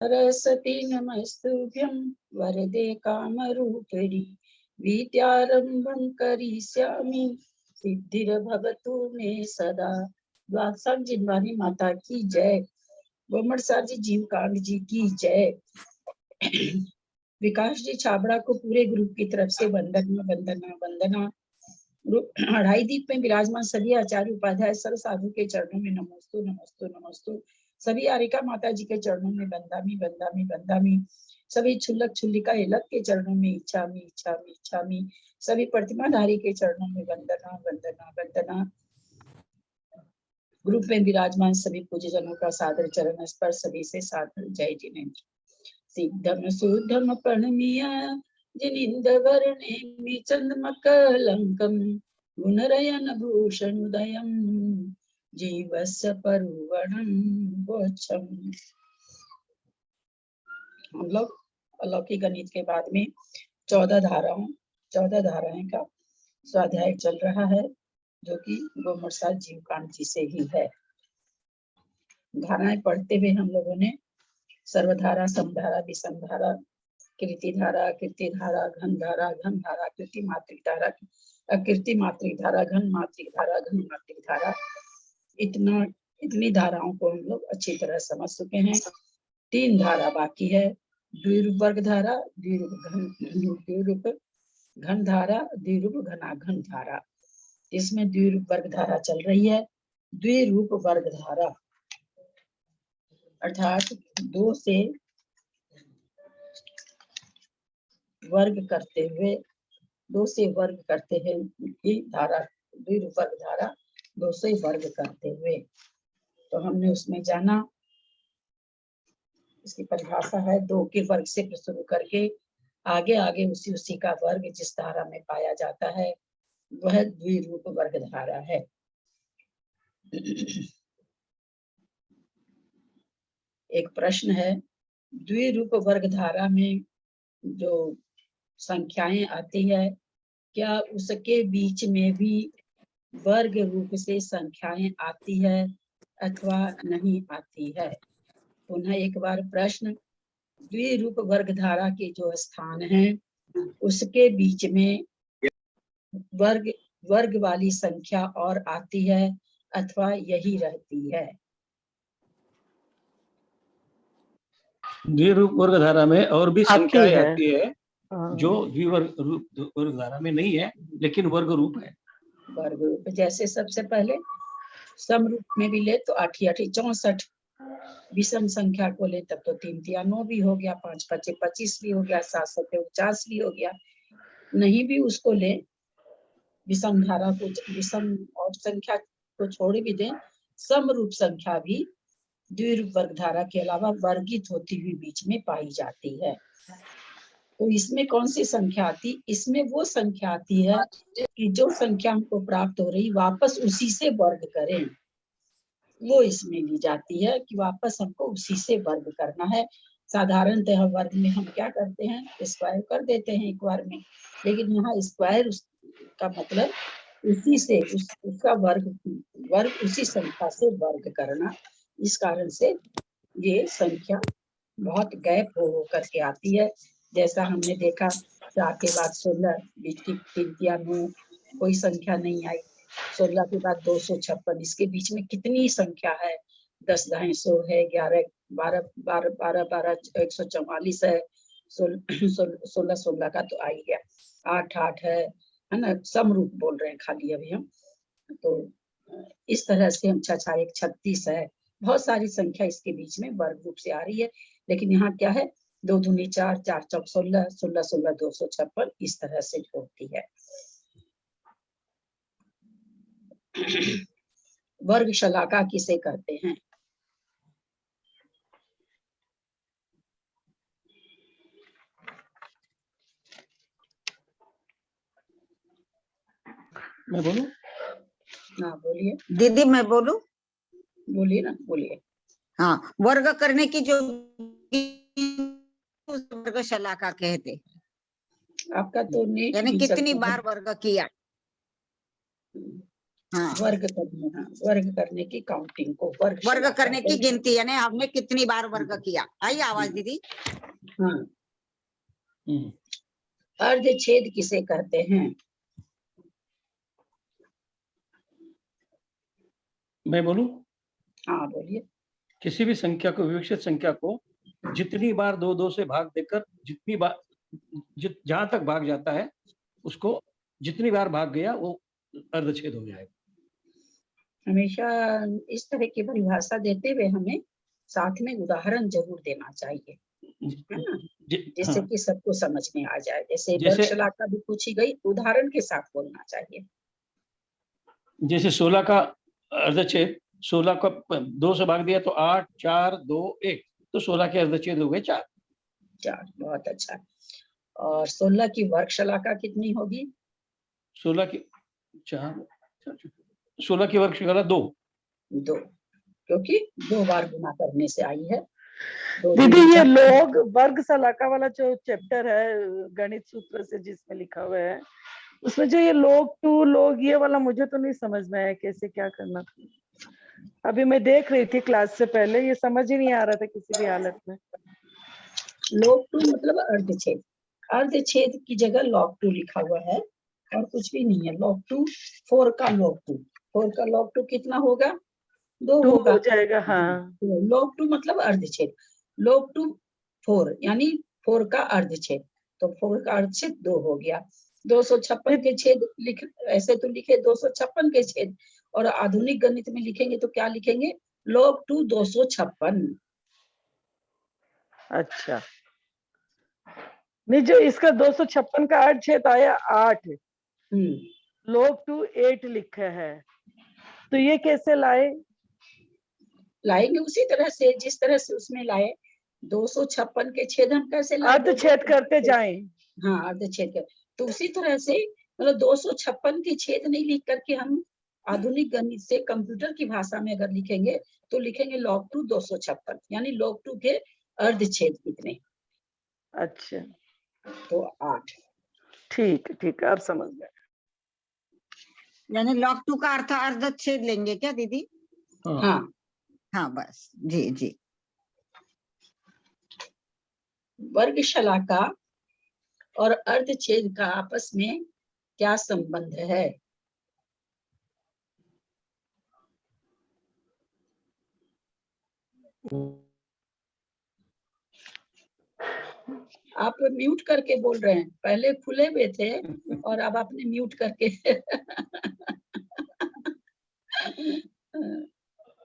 सरस्वती नमस्तुभ्यं वरदे कामरूपिणि विद्यारंभं करिष्यामि सिद्धिर्भवतु मे सदा। द्वादशांग जिनवानी माता की जय। गोमड़ सार जी जीवकांत जी की जय। विकास जी छाबड़ा को पूरे ग्रुप की तरफ से वंदना वंदना वंदना। अढ़ाई दीप में विराजमान सभी आचार्य उपाध्याय सर्व साधु के चरणों में नमोस्तु नमोस्तु नमोस्तु। सभी आरिका माता जी के चरणों में बंदामी बंदामी बंदामी। सभी छुल्लक छुल्लिका इलक के चरणों में इच्छामी इच्छामी इच्छामी। सभी प्रतिमाधारी के चरणों में वंदना वंदना वंदना। ग्रुप में विराजमान सभी पूज्य जनों का सादर चरण स्पर्श सभी से सादर जय जिनेन्द्र। सिद्धम सुद्धम प्रणमीय जिनिंद वर्णेमि चंद्रमकलंकम गुणरयन भूषणोदयं जीवस्य परुवणं वोच्छम्। हम लोग अलौकिक गणित के बाद में 14 धाराएं का स्वाध्याय चल रहा है, जो कि गोमड़ सार जीवकांत जी से ही है। धाराएं पढ़ते हुए हम लोगों ने सर्वधारा, समधारा, विषमधारा, कीर्तिधारा, कीर्तिधारा, घनधारा, घनधारा, कीर्ति मात्रिक धारा, अकीर्ति मात्रिक धारा, घन मात्रिक धारा, घन मात्रिक धारा, इतनी धाराओं को हम लोग अच्छी तरह समझ चुके हैं। 3 धारा बाकी है, द्विरूप वर्ग धारा, द्विरूप घन धारा, द्विरूप घनाघन धारा। इसमें द्विरूप वर्ग धारा चल रही है। द्विरूप वर्ग धारा अर्थात 2 से वर्ग करते हुए, 2 से वर्ग करते हैं ये धारा, द्विरूप वर्ग धारा 2 से वर्ग करते हुए। तो हमने उसमें जाना, इसकी परिभाषा है 2 के वर्ग से शुरू करके आगे आगे उसी का वर्ग जिस धारा में पाया जाता है वह द्विरूप वर्ग धारा है। एक प्रश्न है, द्विरूप वर्ग धारा में जो संख्याएं आती है, क्या उसके बीच में भी वर्ग रूप से संख्याएं आती है अथवा नहीं आती है? पुनः एक बार प्रश्न, द्विरूप वर्ग धारा के जो स्थान हैं उसके बीच में वर्ग वाली संख्या और आती है अथवा यही रहती है? द्विरूप वर्ग धारा में और भी संख्याएं आती है जो द्विवर्ग वर्ग धारा में नहीं है लेकिन वर्ग रूप है। वर्ग रूप जैसे सबसे पहले समरूप में भी ले तो 8 8 64, विषम संख्या को ले तब तो 3 3 9 भी हो गया, 5 5 25 भी हो गया, 7 7 49 भी हो गया। नहीं भी उसको ले, विषम धारा को, विषम और संख्या को छोड़ भी दें, समरूप संख्या भी द्विरूप वर्ग धारा के अलावा वर्गित होती हुई बीच में पाई जाती है। तो इसमें कौन सी संख्या आती? इसमें वो संख्या आती है कि जो संख्या हमको प्राप्त हो रही वापस उसी से वर्ग करें, वो इसमें ली जाती है कि वापस हमको उसी से वर्ग करना है। साधारणतः वर्ग में हम क्या करते हैं, स्क्वायर कर देते हैं एक बार में, लेकिन यहाँ स्क्वायर का मतलब उसी से उसका वर्ग उसी संख्या से वर्ग करना। इस कारण से ये संख्या बहुत गैप हो करके आती है। जैसा हमने देखा 4 के बाद 16, बीच की 3 या 9 कोई संख्या नहीं आई, 16 के बाद 256, इसके बीच में कितनी संख्या है, 10 दाएं 100 है, 11 12 12 12 12 144 है, 16 16 का तो आ ही गया, 8 8 है ना, समरूप बोल रहे हैं खाली अभी हम। तो इस तरह से हम 6 6 1 36 है, बहुत सारी संख्या इसके बीच में वर्ग रूप से आ रही है। लेकिन यहाँ क्या है, 2 दूनी 4, 4 चौक 16, 16 16 256, इस तरह से होती है। वर्ग शलाका किसे करते हैं? मैं बोलूं? हाँ बोलिए दीदी, मैं बोलूं? बोलिए ना, बोलिए। हाँ, वर्ग करने की जो वर्ग शलाका कहते, आपका तो नेट यानी भी कितनी चलता है। बार वर्ग किया। हाँ, वर्ग करने, हाँ, वर्ग करने की काउंटिंग को वर्ग वर्ग करने की बोलते हैं। गिनती, यानी हमने कितनी बार वर्ग किया। आई आवाज दीदी? हाँ, हम्म। अर्धछेद किसे कहते हैं? मैं बोलूं? हाँ बोलिए। किसी भी संख्या को, विविक्षित संख्या को जितनी बार दो दो से भाग देकर जितनी बार जहां तक भाग जाता है उसको जितनी बार भाग गया वो अर्धछेद हो जाएगा। हमेशा इस तरह की परिभाषा देते हुए हमें साथ में उदाहरण जरूर देना चाहिए, है ना, जिससे हाँ, कि सबको समझ में आ जाए। जैसे जैसे वर्गशलाका भी पूछी गई, उदाहरण के साथ बोलना चाहिए। जैसे 16 का अर्धछेद, 16 का 2 से भाग दिया तो 8, 4, 2, 1, तो 16 के अर्धछेद हो गए 4। 4, बहुत अच्छा। और 16 की वर्गशलाका कितनी होगी? 16 की 4, 16 की वर्गशलाका 2। 2, क्योंकि 2 बार गुना करने से आई है। दीदी ये लोग वर्ग शलाका वाला जो चैप्टर है गणित सूत्र से जिसमें लिखा हुआ है, उसमें जो ये लोग टू लोग ये वाला मुझे तो नहीं समझ में आया कैसे क्या करना था। अभी मैं देख रही थी क्लास से पहले, ये समझ ही नहीं आ रहा था किसी भी हालत में। log 2 मतलब अर्धछेद। अर्धछेद की जगह log 2 लिखा हुआ है और कुछ भी नहीं है। log 2 4 का log 2, 4 का log 2 कितना होगा? 2 2 होगा। हो जाएगा। हाँ, तो log 2 मतलब अर्धछेद। log 2 4 यानी 4 का अर्धछेद, तो 4 का अर्धछेद 2 हो गया। 256 के छेद लिख, ऐसे तो लिखे 256 के छेद, और आधुनिक गणित में लिखेंगे तो क्या लिखेंगे? log 2 256। अच्छा, नहीं जो इसका 256 का अर्धछेद आया 8, log 2 8 लिखा है, तो ये कैसे लाए? लाएंगे उसी तरह से जिस तरह से उसमें लाए। 256 के छेद हम कैसे लाए? अर्धछेद करते जाएं। हाँ, अर्धछेद कर, तो उसी तरह से मतलब 256 के छेद नहीं लिख करके हम आधुनिक गणित से कंप्यूटर की भाषा में अगर लिखेंगे तो लिखेंगे log 2 256, यानी log 2 के अर्धछेद कितने? अच्छा, तो 8। ठीक है, अब समझ गए। यानी log 2 का अर्थ अर्धछेद लेंगे क्या दीदी? हाँ, हाँ बस, जी जी। वर्गशलाका और अर्धछेद का आपस में क्या संबंध है? आप म्यूट करके बोल रहे हैं, पहले खुले हुए थे और अब आपने म्यूट करके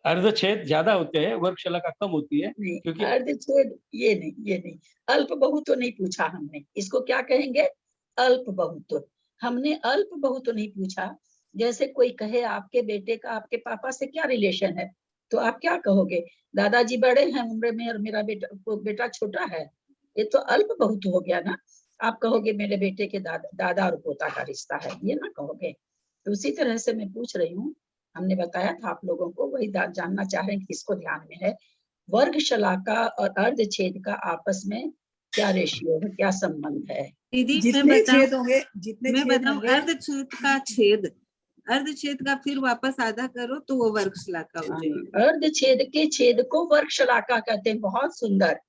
अर्धछेद ज्यादा होते हैं, वर्गशलाका कम होती है, नहीं, क्योंकि अर्धछेद ये नहीं। अल्प बहुत तो नहीं पूछा हमने, इसको क्या कहेंगे? अल्प बहुत। हमने अल्प बहुत तो नहीं पूछा। जैसे कोई कहे आपके बेटे का आपके पापा से क्या रिलेशन है, तो आप क्या कहोगे? दादाजी बड़े हैं उम्र में और मेरा बेटा छोटा है, ये तो अल्प बहुत हो गया ना। आप कहोगे मेरे बेटे के दादा और पोता का रिश्ता है, ये ना कहोगे। तो उसी तरह से मैं पूछ रही हूँ, हमने बताया था आप लोगों को, वही जानना चाह रहे हैं किसको ध्यान में है। वर्गशलाका और अर्धछेद का आपस में क्या रेशियो है, क्या संबंध है? दीदी जितने छेद होंगे, जितने मैं छेद बताऊं, होंगे, अर्धछेद का छेद, अर्धछेद का फिर वापस आधा करो तो वो वर्गशलाका हो जाएगी। अर्धछेद के छेद को वर्गशलाका कहते हैं। बहुत सुंदर।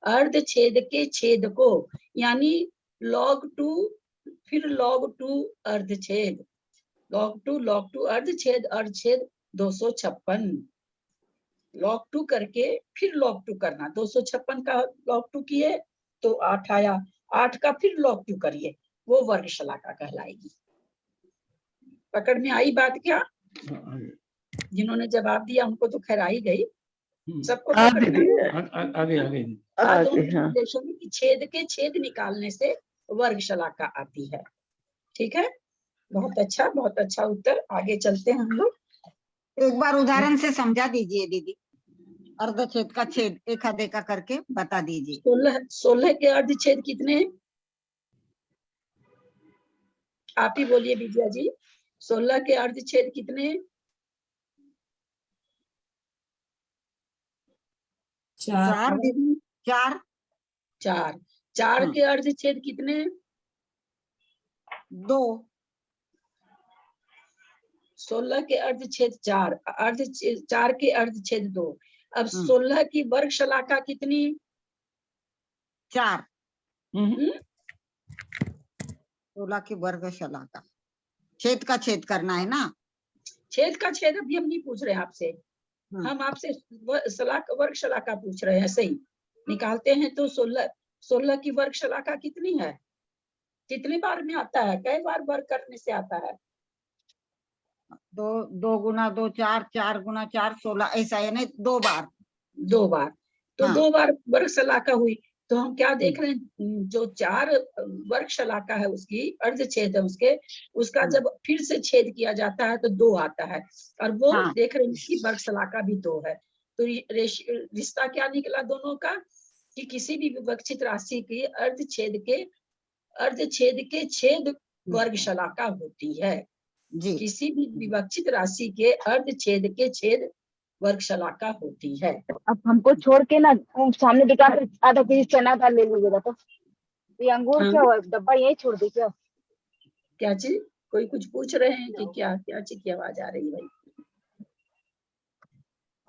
अर्धछेद के छेद को, यानी log 2 फिर log 2 अर्धछेद, log 2 अर्धछेद, अर्धछेद 256, log 2 करके फिर log 2 करना। 256 का log 2 किए तो 8 आया, 8 का फिर log 2 करिए, वो वर्गशलाका कहलाएगी। पकड़ में आई बात क्या? जिन्होंने जवाब दिया उनको तो खैर आई गई, सबको पकड़ में आगे रिलेशन की छेद के छेद निकालने से वर्गशलाका आती है। ठीक है, बहुत अच्छा उत्तर। आगे चलते हैं हम लोग। एक बार उदाहरण से समझा दीजिए दीदी, अर्धछेद का छेद एका देखा करके बता दीजिए। 16 के अर्धछेद कितने? आप ही बोलिए विजया जी, 16 के अर्धछेद कितने? 4 दीदी, 4। 4 के अर्धछेद कितने? 2। 16 के अर्धछेद 4, अर्ध 4 के अर्धछेद 2। अब 16 की वर्ग शलाका कितनी? 4। हम्म? 16 की वर्ग शलाका, छेद का छेद करना है ना। छेद का छेद अभी हम नहीं पूछ रहे हैं आपसे, हम आपसे वर्ग शलाका पूछ रहे हैं। ऐसे ही निकालते हैं तो 16 की वर्ग शलाका कितनी है? कितने बार में आता है? कई बार वर्ग करने से आता है? 2 गुना 2 4, 4 गुना 4 16, ऐसा यानी 2 बार। 2 बार, तो हाँ। 2 बार वर्ग शलाका हुई। तो हम क्या देख रहे हैं, जो 4 वर्ग शलाका है उसकी अर्धछेद है उसके, उसका जब फिर से छेद किया जाता है तो 2 आता है, और वो हाँ। देख रहे हैं कि वर्ग शलाका भी 2 है। तो रिश्ता क्या निकला दोनों का, कि किसी भी विवक्षित राशि की अर्धछेद के छेद वर्ग शलाका होती है। जी। किसी भी विवक्षित राशि के अर्धछेद के छेद वर्ग शलाका होती है। अब हमको छोड़ के ना सामने दुकान पे आधा केजी चना दाल ले लीजिएगा। तो ये अंगूर हाँ। क्या हुआ, डब्बा यही छोड़ दी क्या? क्या चीज? कोई कुछ पूछ रहे हैं कि क्या क्या चीज की आवाज आ रही है भाई?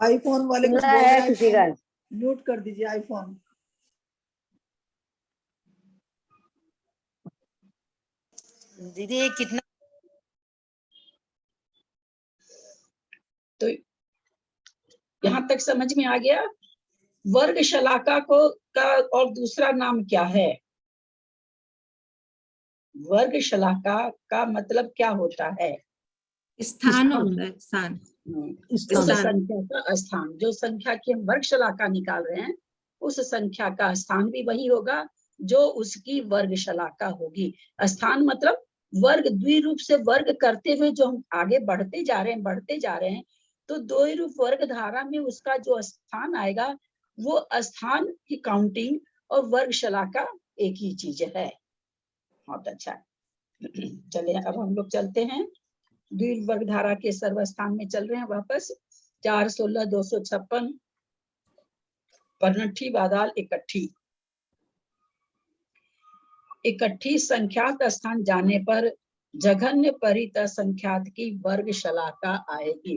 आईफोन वाले कुछ सुनना बोल है रहे किसी का? हैं, म्यूट कर दीजिए आईफोन। दीदी ये कितना? तो यहाँ तक समझ में आ गया। वर्ग शलाका को का और दूसरा नाम क्या है? वर्ग शलाका का मतलब क्या होता है? स्थान होता है, स्थान। उस स्थान। संख्या का स्थान, जो संख्या की हम वर्ग शलाका निकाल रहे हैं उस संख्या का स्थान भी वही होगा जो उसकी वर्ग शलाका होगी। स्थान मतलब वर्ग, द्विरूप से वर्ग करते हुए जो हम आगे बढ़ते जा रहे हैं, तो द्विरूप वर्ग धारा में उसका जो स्थान आएगा वो स्थान की काउंटिंग और वर्ग शलाका एक ही चीज है। बहुत अच्छा। चलिए अब हम लोग चलते हैं द्विरूप वर्ग धारा के सर्वस्थान में चल रहे हैं वापस। 4 16 256 परनठी बादाल इकट्ठी संख्यात स्थान जाने पर जघन्य परित संख्यात की वर्ग शलाका आएगी।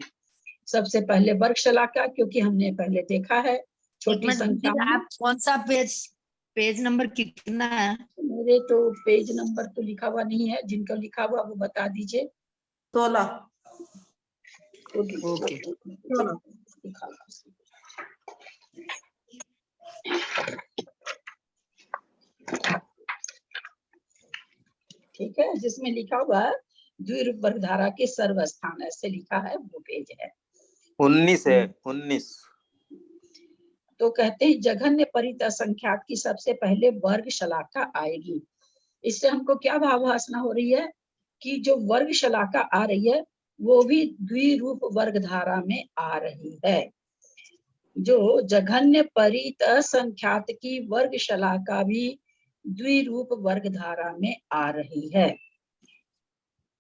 सबसे पहले वर्ग शलाका, क्योंकि हमने पहले देखा है छोटी संख्या में। आप कौन सा पेज नंबर कितना है? मेरे तो पेज नंबर तो लिखा हुआ नहीं है, जिनका लिखा हुआ वो बता दीजिए। 16। ओके। ठीक है, जिसमें लिखा हुआ है द्विरूप वर्ग धारा के सर्वस्थान, ऐसे लिखा है, वो पेज है 19 है। 19। तो कहते हैं जघन्य परित संख्यात की सबसे पहले वर्ग शलाका आएगी। इससे हमको क्या भाववासना हो रही है कि जो वर्ग शलाका आ रही है वो भी द्विरूप वर्ग धारा में आ रही है। जो जघन्य परित संख्यात की वर्ग शलाका भी द्विरूप वर्ग धारा में आ रही है।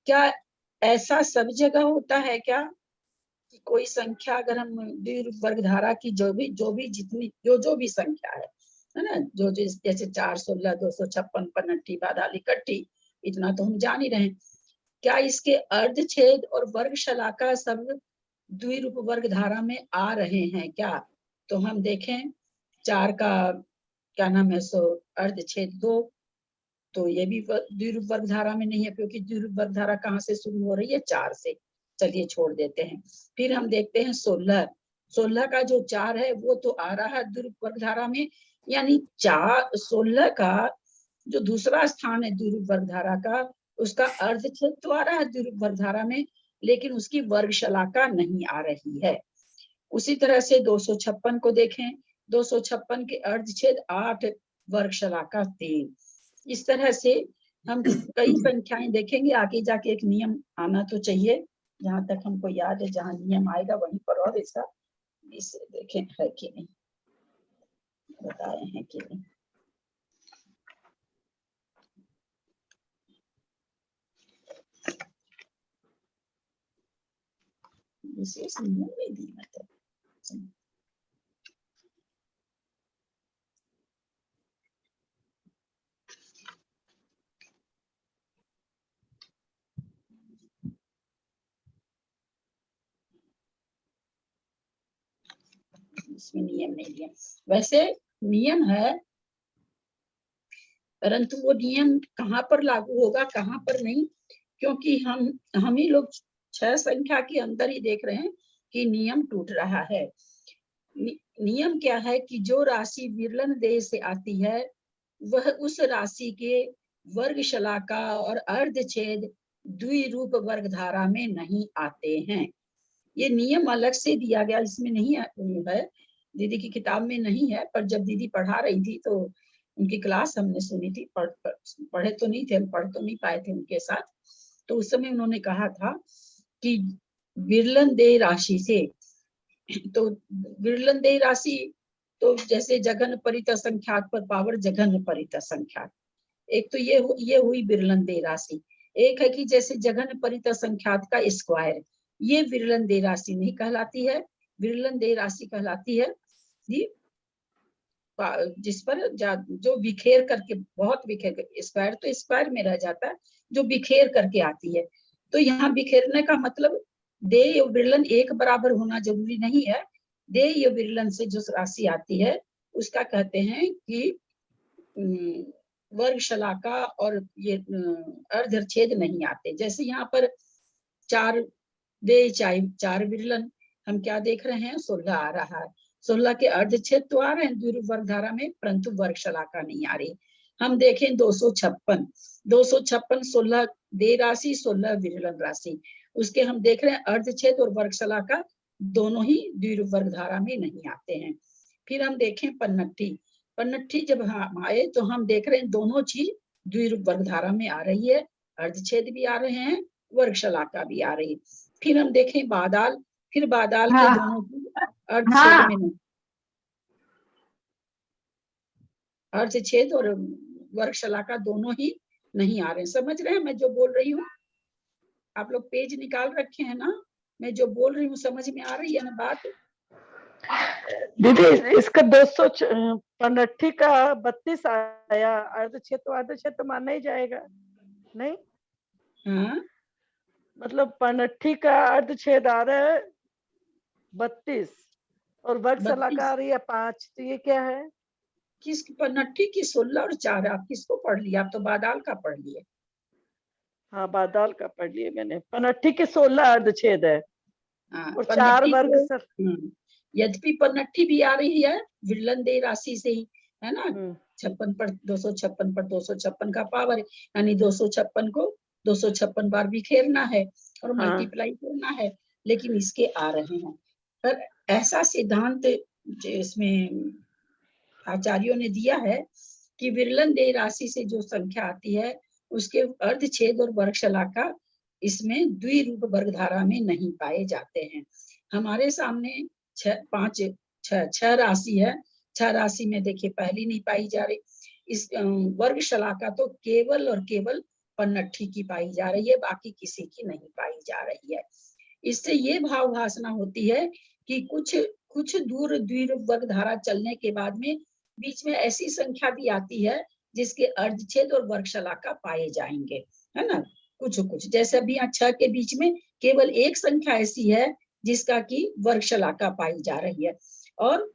क्या ऐसा सब जगह होता है क्या कि कोई संख्या अगर हम द्विरूप वर्ग धारा की जो भी जितनी जो भी संख्या है ना, जो जैसे 4 16 256 पनट्टी बादाल इकट्ठी, इतना तो हम जान ही रहे हैं। क्या इसके अर्धछेद और वर्ग शलाका सब द्विरूप वर्ग धारा में आ रहे हैं क्या? तो हम देखें 4 का क्या नाम है सो अर्धछेद 2, तो ये भी द्विरूप वर्ग धारा में नहीं है, क्योंकि द्विरूप वर्ग धारा कहाँ से शुरू हो रही है? 4 से। चलिए छोड़ देते हैं। फिर हम देखते हैं 16 का जो 4 है वो तो आ रहा है द्विरूप वर्ग धारा में, यानी 16 का जो दूसरा स्थान है द्विरूप वर्ग धारा का, उसका अर्धछेद तो आ रहा है द्विरूप वर्ग धारा में, लेकिन उसकी वर्ग शलाका नहीं आ रही है। उसी तरह से 256 को देखें, 256 के अर्धछेद 8, वर्ग शलाका 3। इस तरह से हम कई संख्याएं देखेंगे। आगे जाके एक नियम आना तो चाहिए, जहां तक हमको याद है, जहां नियम आएगा वहीं पर और इसका इसे देखें है कि नहीं, बताए हैं कि नहीं। विशेष नियम में दी मतलब इसमें नियम नहीं दिया। वैसे नियम है, परंतु वो नियम कहाँ पर लागू होगा कहाँ पर नहीं, क्योंकि हम ही लोग 6 संख्या के अंदर ही देख रहे हैं कि नियम टूट रहा है। नियम क्या है कि जो राशि विरलन देह से आती है वह उस राशि के वर्ग शलाका और अर्धछेद द्विरूप वर्ग धारा में नहीं आते हैं। ये नियम अलग से दिया गया, इसमें नहीं है, दीदी की किताब में नहीं है, पर जब दीदी पढ़ा रही थी तो उनकी क्लास हमने सुनी थी, पढ़े तो नहीं थे, हम पढ़ तो नहीं पाए थे उनके साथ, तो उस समय उन्होंने कहा था कि विरलन देह राशि से, तो विरलन देह राशि तो जैसे जघन परित संख्याक पर पावर जघन परित संख्याक, एक तो ये हुई विरलन देह राशि। एक है कि जैसे जघन परित संख्याक का स्क्वायर, ये विरलन देह राशि नहीं कहलाती है, विरलन देह राशि कहलाती है जिस पर जो बिखेर करके, बहुत बिखेर कर, स्क्वायर तो स्क्वायर में रह जाता है, जो बिखेर करके आती है। तो यहाँ बिखेरने का मतलब देय और विरलन एक बराबर होना जरूरी नहीं है। देय और विरलन से जो राशि आती है उसका कहते हैं कि वर्ग शलाका और ये अर्धछेद नहीं आते। जैसे यहाँ पर 4 देय 4 विरलन, हम क्या देख रहे हैं, 16 आ रहा है, 16 के अर्धछेद तो आ रहे हैं द्विरूप वर्ग धारा में, परंतु वर्ग शलाका नहीं आ रही। हम देखें 256 16 देय राशि 16 विरलन राशि, उसके हम देख रहे हैं अर्धछेद और वर्ग शलाका दोनों ही द्विरूप वर्ग धारा में नहीं आते हैं। फिर हम देखें पन्नट्ठी जब हम आए तो हम देख रहे हैं दोनों चीज द्विरूप वर्ग धारा में आ रही है, अर्धछेद भी आ रहे हैं, वर्ग शलाका भी आ रही है। फिर हम देखें बादाल, फिर बादाल के दोनों अर्धछेद में नहीं, अर्धछेद और वर्ग शलाका दोनों ही नहीं आ रहे। समझ रहे हैं मैं जो बोल रही हूँ? आप लोग पेज निकाल रखे हैं ना? मैं जो बोल रही हूँ समझ में आ रही है ना बात? दीदी इसका 200 पन्नट्ठी का 32 आया, अर्धछेद तो मानना ही जाएगा नहीं? हाँ, मतलब पन्नट्ठी का अर्धछेद आ रहा है 32 और वर्ग शलाका आ रही है 5, तो ये क्या है? किस पन्नट्ठी की 16 और 4, आप किसको पढ़ लिया? आप तो बादाल का पढ़ लिए। हाँ बादाल का पढ़ लिए मैंने। पन्नट्ठी के 16 अर्धछेद है और 4 वर्ग यद्यपि पन्नट्ठी भी आ रही है विरलन देह राशि से ही, है ना? 56 पर 256 पर 256 का पावर, यानी 256 को 256 बार बिखेरना है और मल्टीप्लाई करना है, लेकिन इसके आ रहे हैं। पर ऐसा सिद्धांत इसमें आचार्यों ने दिया है कि विरलन देह राशि से जो संख्या आती है उसके अर्धछेद और वर्ग शलाका इसमें द्विरूप वर्ग धारा में नहीं पाए जाते हैं। हमारे सामने 6 राशि है, 6 राशि में देखिए पहली नहीं पाई जा रही, इस वर्ग शलाका तो केवल और केवल पन्नट्ठी की पाई जा रही है, बाकी किसी की नहीं पाई जा रही है। इससे ये भाव भासना होती है कि कुछ दूर द्विरूप वर्ग धारा चलने के बाद में बीच में ऐसी संख्या भी आती है जिसके अर्धछेद और वर्ग शलाका पाए जाएंगे, है ना? कुछ जैसे अभी 6 के बीच में केवल एक संख्या ऐसी है जिसका की वर्ग शलाका पाई जा रही है और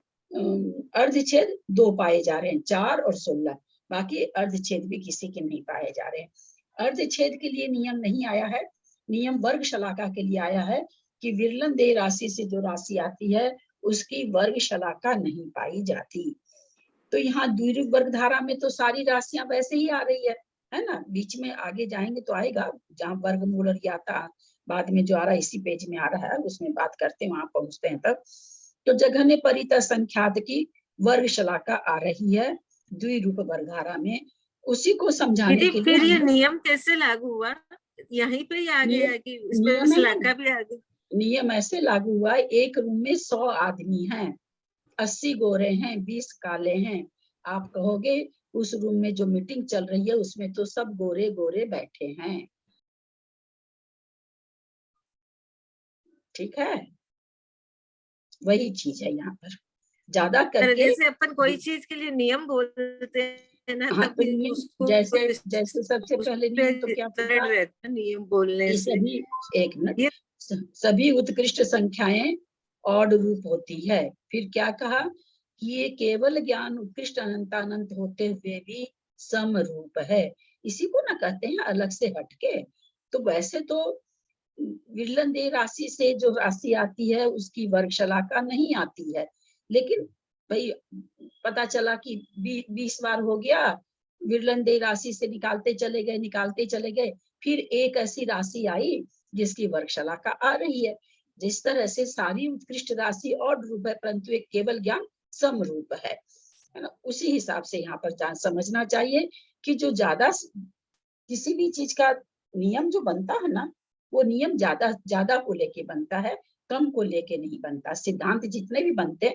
अर्धछेद 2 पाए जा रहे हैं, 4 और 16, बाकी अर्धछेद भी किसी के नहीं पाए जा रहे हैं। अर्धछेद के लिए नियम नहीं आया है, नियम वर्ग शलाका के लिए आया है कि विरलन देह राशि से जो राशि आती है उसकी वर्ग शलाका नहीं पाई जाती। तो यहाँ द्विरूप वर्ग धारा में तो सारी राशियां वैसे ही आ रही है ना? बीच में आगे जाएंगे तो आएगा जहाँ वर्गमूल और याता बाद में जो आ रहा है, इसी पेज में आ रहा है, उसमें बात करते हैं, वहां पहुंचते हैं तब। तो जघन्य परित संख्यात की वर्ग शलाका आ रही है द्विरूप वर्ग धारा में, उसी को समझाने के लिए फिर ये नियम कैसे लागू हुआ? यहीं पे ही आ गया कि इसमें शलाका भी आ गई। नियम ऐसे लागू हुआ, एक रूम में 100 आदमी हैं, 80 गोरे हैं, 20 काले हैं। आप कहोगे उस रूम में जो मीटिंग चल रही है उसमें तो सब गोरे गोरे बैठे हैं, ठीक है? वही चीज है यहाँ पर ज्यादा करके। जैसे अपन कोई चीज के लिए नियम बोलते हैं ना, हाँ, तो नियम जैसे सबसे पहले नियम तो क्या रहता नियम बोलने से सभी, एक मिनट, सभी उत्कृष्ट संख्याएं ऑड रूप होती है। फिर क्या कहा कि ये केवल ज्ञान उत्कृष्ट अनंतानंत होते हुए भी समरूप है। इसी को ना कहते हैं अलग से हटके। तो वैसे तो विरलन देह राशि से जो राशि आती है उसकी वर्गशलाका नहीं आती है, लेकिन भाई पता चला कि 20 बार हो गया, विरलन देह राशि से निकालते चले गए, फिर एक ऐसी राशि आई जिसकी वर्गशलाका आ रही है। जिस तरह से सारी उत्कृष्ट राशि और रूप है, परंतु एक केवल ज्ञान समरूप है ना। उसी हिसाब से यहाँ पर समझना चाहिए कि जो ज्यादा किसी भी चीज का नियम जो बनता है ना, वो नियम ज्यादा को लेके बनता है, कम को लेके नहीं बनता। सिद्धांत जितने भी बनते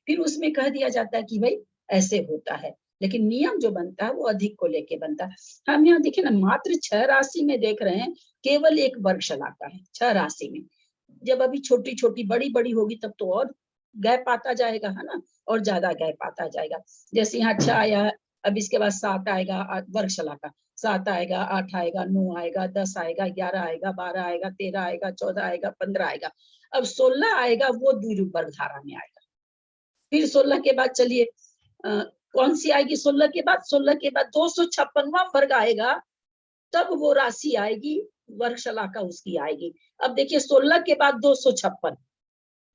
फिर उसमें कह दिया जाता है कि भाई ऐसे होता है, लेकिन नियम जो बनता है वो अधिक को लेके बनता है। हम यहाँ देखिए ना, मात्र 6 राशि में देख रहे हैं केवल एक वर्गशलाका है 6 राशि में। जब अभी छोटी छोटी बड़ी बड़ी होगी तब तो और गैप आता जाएगा, है ना, और ज्यादा गैप आता जाएगा। जैसे यहाँ 6 आया है, अब इसके बाद 7 आएगा वर्गशलाका, 7 आएगा, 8 आएगा, 9 आएगा, 10 आएगा, 11 आएगा, 12 आएगा, 13 आएगा, 14 आएगा, 15 आएगा। अब 16 आएगा, वो द्विरूप वर्गधारा में आएगा। फिर 16 के बाद चलिए कौन सी आएगी? 16 के बाद 256वां वर्ग आएगा, तब वो राशि आएगी, वर्गशलाका उसकी आएगी। अब देखिए 16 के बाद 256,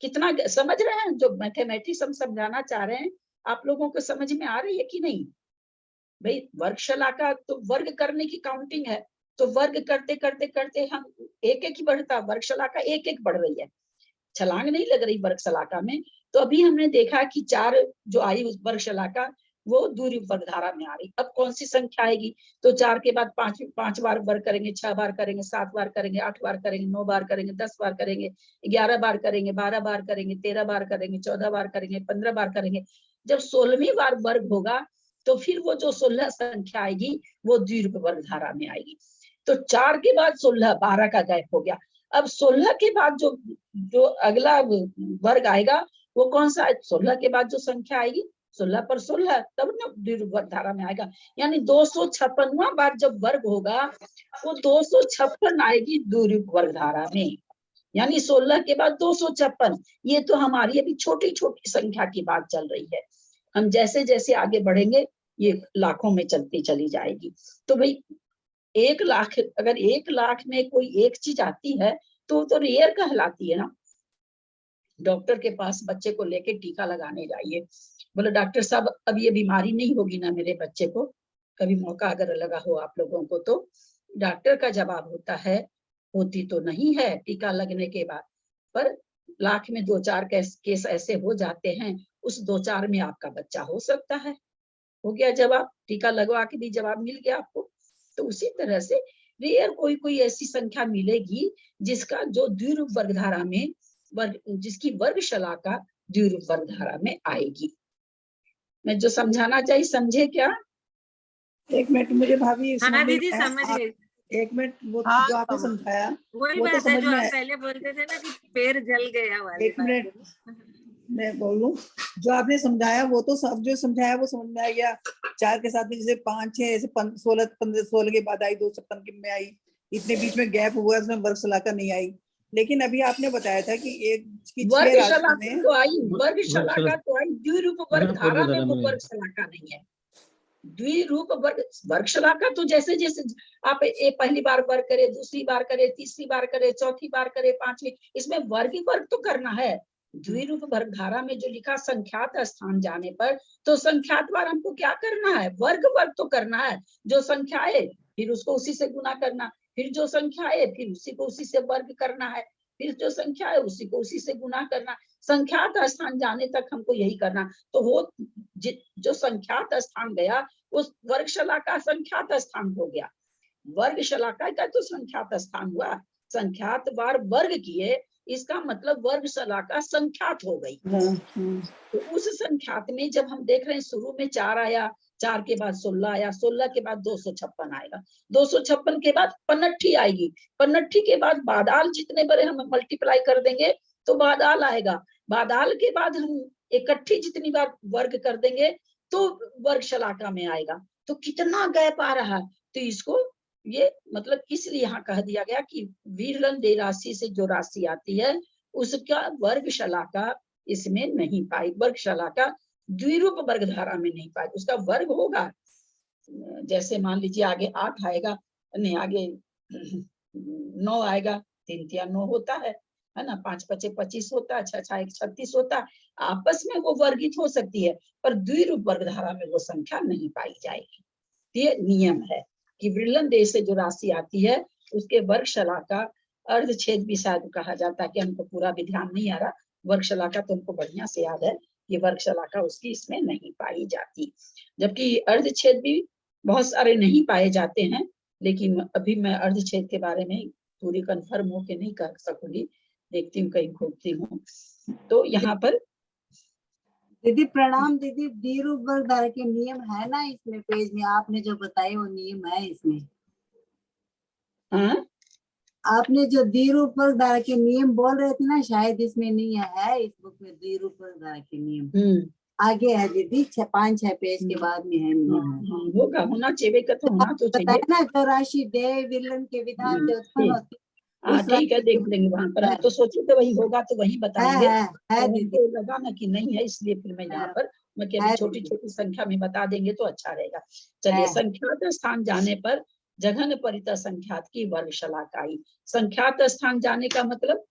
कितना समझ रहे हैं? जो मैथमेटिक्स हम समझाना चाह रहे हैं आप लोगों को समझ में आ रही है कि नहीं? भाई वर्गशलाका तो वर्ग करने की काउंटिंग है, तो वर्ग करते करते करते हम एक ही बढ़ता, वर्गशलाका एक बढ़ रही है, छलांग नहीं लग रही वर्गशलाका में। तो अभी हमने देखा कि 4 जो आई उस वर्गशलाका वो दूरी वर्गधारा में आ रही। अब कौन सी संख्या आएगी? तो 4 के बाद 5 बार वर्ग करेंगे, 6 बार करेंगे, 7 बार करेंगे, 8 बार करेंगे, 9 बार करेंगे, 10 बार करेंगे, 11 बार करेंगे, 12 बार करेंगे, 13 बार करेंगे, 14 बार करेंगे, 15 बार करेंगे। जब 16वीं बार वर्ग होगा तो फिर वो जो 16 संख्या आएगी वो द्विरूप वर्गधारा में आएगी। तो 4 के बाद 16, 12 का गैप हो गया। अब 16 के बाद जो अगला वर्ग आएगा वो कौन सा है? 16 के बाद जो संख्या आएगी 16 पर 16, तब ना द्विरूप वर्गधारा में आएगा। यानी 256वां बार जब वर्ग होगा वो 256 आएगी द्विरूप वर्गधारा में। यानी 16 के बाद 256। ये तो हमारी अभी छोटी छोटी संख्या की बात चल रही है। हम जैसे जैसे आगे बढ़ेंगे ये लाखों में चलती चली जाएगी। तो भाई 1 लाख, अगर 1 लाख में कोई एक चीज आती है तो रेयर कहलाती है ना। डॉक्टर के पास बच्चे को लेके टीका लगाने जाइए, बोले डॉक्टर साहब अब ये बीमारी नहीं होगी ना मेरे बच्चे को? कभी मौका अगर लगा हो आप लोगों को तो डॉक्टर का जवाब होता है होती तो नहीं है टीका लगने के बाद, पर लाख में 2-4 केस ऐसे हो जाते हैं, उस 2-4 में आपका बच्चा हो सकता है। हो गया जवाब, टीका लगवा के भी जवाब मिल गया आपको। तो उसी तरह से रेयर कोई ऐसी संख्या मिलेगी जिसका जो द्विरूप वर्गधारा में जिसकी वर्गशलाका द्विरूप वर्गधारा में आएगी। मैं जो समझाना चाहिए समझे क्या? 1 मिनट मुझे भाभी हाँ समझ में दीदी नहीं आया। समझ गई। 1 मिनट वो हाँ, जो आपने समझाया वही वो तो बात है समझ जो में आप आया। पहले बोलते थे ना कि पैर जल गया वाली 1 मिनट मैं बोलूं, जो आपने समझाया वो तो सब जो समझाया वो समझ में आ गया। 4 के साथ में जैसे 5, 6 ऐसे 16, 15, 16 के बाद आई, 256 के में आई, इतने बीच में गैप हुआ, उसमें वर्गशलाका नहीं आई। लेकिन अभी आपने बताया था कि एक की 6 राशि वर्गशलाका में तो आई, वर्गशलाका तो आई, द्विरूप वर्गधारा में वो वर्गशलाका नहीं है। द्विरूप वर्गशलाका तो जैसे जैसे आप पहली बार वर्ग करे, दूसरी बार करे, तीसरी बार करे, चौथी बार करे, 5वीं, इसमें वर्ग तो करना है। द्विरूप वर्गधारा में जो लिखा संख्यात स्थान जाने पर, तो संख्यात बार हमको क्या करना है? वर्ग तो करना है। जो संख्या आए फिर उसको उसी से गुना करना, फिर जो संख्या आए फिर उसी को उसी से वर्ग करना है, फिर जो संख्या है उसी को उसी से गुना करना। संख्यात स्थान जाने तक हमको यही करना। तो हो जो संख्यात स्थान गया उस वर्गशलाका संख्यात स्थान हो गया। वर्गशलाका का तो संख्यात स्थान हुआ, संख्यात बार वर्ग किए, इसका मतलब वर्गशलाका संख्यात हो गई। तो उस संख्यात में जब हम देख रहे हैं शुरू में 4 आया, 4 के बाद 16 आया, 16 के बाद 256 आएगा, 256 के बाद पनट्ठी आएगी, पनट्ठी के बाद बादाल जितने बड़े हम मल्टीप्लाई कर देंगे तो बादाल आएगा, बादाल के बाद हम इकट्ठी जितनी बार वर्ग कर देंगे तो वर्गशलाका में आएगा। तो कितना गैप आ रहा है? तो इसको ये मतलब इसलिए यहाँ कह दिया गया कि विरलन देह राशि से जो राशि आती है उसका वर्ग शलाका इसमें नहीं पाई, वर्ग शलाका द्विरूप वर्ग धारा में नहीं पाई। उसका वर्ग होगा, जैसे मान लीजिए आगे 8 आएगा, नहीं आगे 9 आएगा, 3 तिया 9 होता है ना, 5 पचे 25 होता है, 6 6 1 36 होता है। आपस में वो वर्गित हो सकती है, पर द्विरूप वर्ग धारा में वो संख्या नहीं पाई जाएगी। ये नियम है कि वृलन देश से जो राशि आती है उसके वर्ग शलाका अर्धछेद भी शायद कहा जाता है, कि हमको पूरा भी ध्यान नहीं आ रहा। वर्ग शलाका तो हमको बढ़िया से याद है, ये वर्ग शलाका उसकी इसमें नहीं पाई जाती। जबकि अर्धछेद भी बहुत सारे नहीं पाए जाते हैं, लेकिन अभी मैं अर्धछेद के बारे में पूरी कंफर्म होके नहीं कर सकूंगी, देखती हूँ कहीं खोजती हूँ। तो यहाँ पर दीदी प्रणाम। दीदी द्विरूप वर्ग धारा के नियम है ना इसमें पेज में, आपने जो बताए वो नियम है इसमें। हाँ आपने जो द्विरूप वर्ग धारा के नियम बोल रहे थे ना, शायद इसमें नहीं है इस बुक में द्विरूप वर्ग धारा के नियम। आगे है दीदी 5-6 पेज के बाद में है नियम। होगा, होना चाहिए का तो होना तो चाहिए बताया ना, जो राशि देय विलन के विधान से उत्पन्न होती हाँ ठीक है, देख लेंगे वहां पर। आप तो सोचे तो वही होगा तो वही बताएंगे। है दीदी। तो लगा ना कि नहीं है, इसलिए फिर मैं यहाँ पर मैं कह छोटी छोटी संख्या में बता देंगे तो अच्छा रहेगा। चलिए, संख्यात स्थान जाने पर जघन परितः संख्यात की वर्ग शलाका आई। संख्यात स्थान जाने का मतलब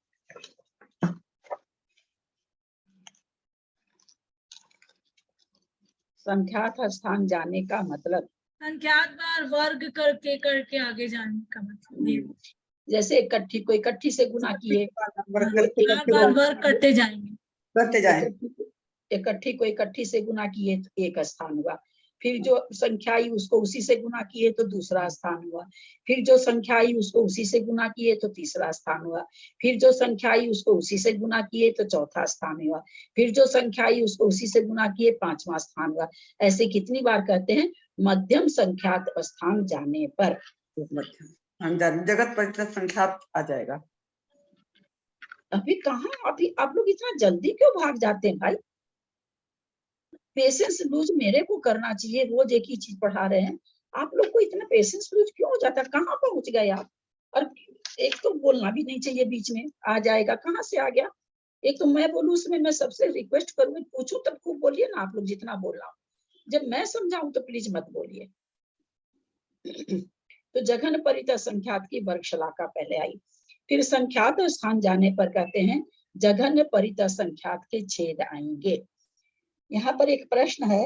संख्यात स्थान जाने का मतलब संख्यात बार वर्ग करके करके आगे जाने का मतलब ये। जैसे इकट्ठी को इकट्ठी से गुना किए, बार वर्ग करते जाएंगे। इकट्ठी को इकट्ठी से गुना किए तो एक स्थान हुआ। फिर जो संख्या आई उसको उसी से गुना किए तो दूसरा स्थान हुआ। फिर जो संख्या आई उसको उसी से गुना किए तो तीसरा स्थान हुआ। फिर जो संख्या आई उसको उसी से गुना किए तो चौथा स्थान हुआ। फिर जो संख्या आई उसको उसी से गुना किए 5वां स्थान हुआ। ऐसे कितनी बार कहते हैं? मध्यम संख्यात स्थान जाने पर। जगत परितः संख्यात आ जाएगा। अभी कहाँ, अभी आप लोग इतना जल्दी क्यों भाग जाते हैं भाई? पेशेंस लूज मेरे को करना चाहिए, रोज एक ही चीज पढ़ा रहे हैं, आप लोग को इतना पेशेंस लूज क्यों हो जाता है? कहाँ पहुंच गए आप? और एक तो बोलना भी नहीं चाहिए बीच में, आ जाएगा कहाँ से आ गया? एक तो मैं बोलूं उसमें मैं सबसे रिक्वेस्ट करूंगी, पूछूं तब खूब बोलिए ना आप लोग जितना बोल रहा हूँ, जब मैं समझाऊं तो प्लीज मत बोलिए। तो जघन परितः संख्यात की वर्ग शलाका पहले आई। फिर संख्यात स्थान जाने पर कहते हैं जघन परितः संख्यात के छेद आएंगे। यहाँ पर एक प्रश्न है,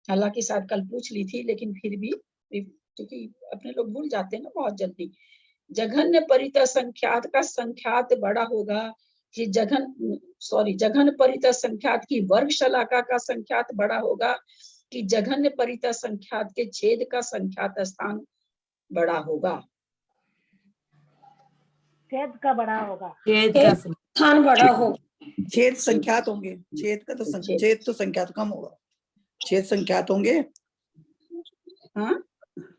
हालांकि शायद कल पूछ ली थी, लेकिन फिर भी क्योंकि अपने लोग भूल जाते हैं ना बहुत जल्दी। जघन्य परितः संख्यात का संख्यात बड़ा होगा कि जघन परितः संख्यात की वर्ग शलाका का संख्यात बड़ा होगा कि जघन्य परितः संख्यात के छेद का संख्यात स्थान बड़ा होगा? छेद का बड़ा होगा। छेद का स्थान बड़ा हो, छेद संख्यात होंगे। छेद का तो छेद तो संख्यात कम होगा। छेद संख्यात होंगे, हाँ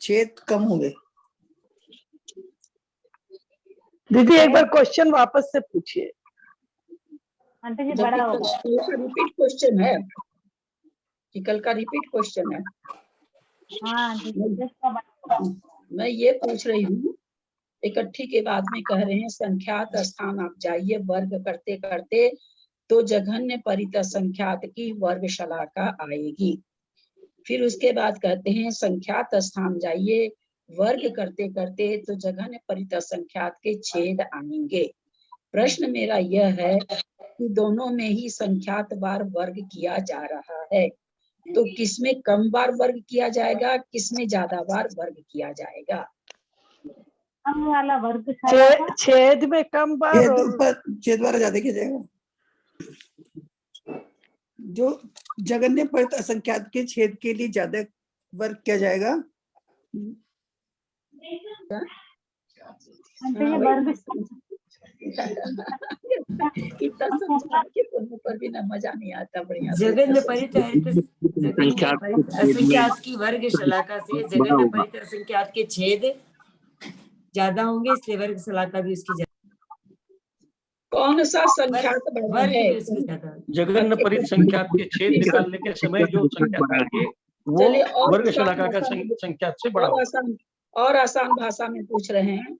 छेद कम होंगे। दीदी एक बार क्वेश्चन वापस से पूछिए। आंटी जी बड़ा होगा। रिपीट क्वेश्चन है कि कल का रिपीट क्वेश्चन है? हाँ आंटी जी, छेद का बड़ा होगा। मैं ये पूछ रही हूँ, इकट्ठी के बाद में कह रहे हैं संख्यात स्थान आप जाइए वर्ग करते करते तो जघन्य परितः संख्यात की वर्ग शलाका आएगी। फिर उसके बाद कहते हैं संख्यात स्थान जाइए वर्ग करते करते तो जघन्य परितः संख्यात के छेद आएंगे। प्रश्न मेरा यह है कि दोनों में ही संख्यात बार वर्ग किया जा रहा है, तो किसमें कम बार वर्ग किया जाएगा, किसमें ज्यादा बार वर्ग किया जाएगा? कम वाला वर्ग छेद में कम बार छेद वाला ज्यादा किया जाएगा। जो जघन्य परितः संख्यात के छेद के लिए ज्यादा वर्ग किया जाएगा। इतना समझा के पर भी ना मजा नहीं आता। बढ़िया जघन्य परितः संख्यात की वर्ग शलाका से जघन्य परितः संख्यात के छेद ज्यादा होंगे, इसलिए वर्ग शलाका भी उसकी कौन सा संख्यात बड़ा है? जघन्य परितः संख्यात के छेद निकालने के समय जो संख्या आएगी वो वर्ग शलाका का संख्यात से बड़ा होगा। और आसान भाषा में पूछ रहे हैं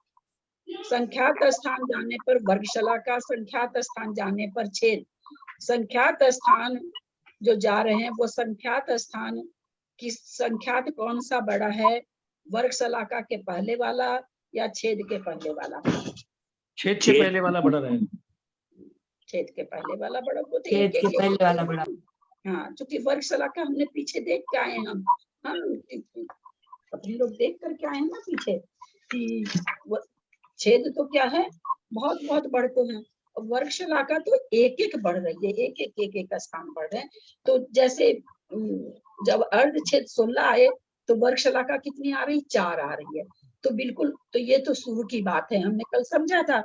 संख्यात स्थान जाने पर वर्गशला का, संख्यात स्थान जाने पर छेद। संख्यात स्थान जो जा रहे हैं वो संख्यात स्थान की संख्यात कौन सा बड़ा है, वर्गशलाका के पहले वाला या छेद के पहले वाला? छेद के पहले वाला बड़ा रहेगा। छेद के पहले वाला बड़ा, वो तो छेद एक के एक पहले वाला बड़ा। हाँ, क्योंकि वर्गशलाका हमने पीछे देख के आए हैं हम, अपने लोग देख करके आए हैं ना पीछे कि छेद तो क्या है, बहुत बहुत बढ़ते हैं, और वर्गशलाका तो एक एक बढ़ रही है, एक एक स्थान बढ़ रहे हैं। तो जैसे जब अर्ध छेद 16 आए तो वर्गशलाका कितनी आ रही, 4 आ रही है। तो बिल्कुल, तो ये तो शुरू की बात है, हमने कल समझा था।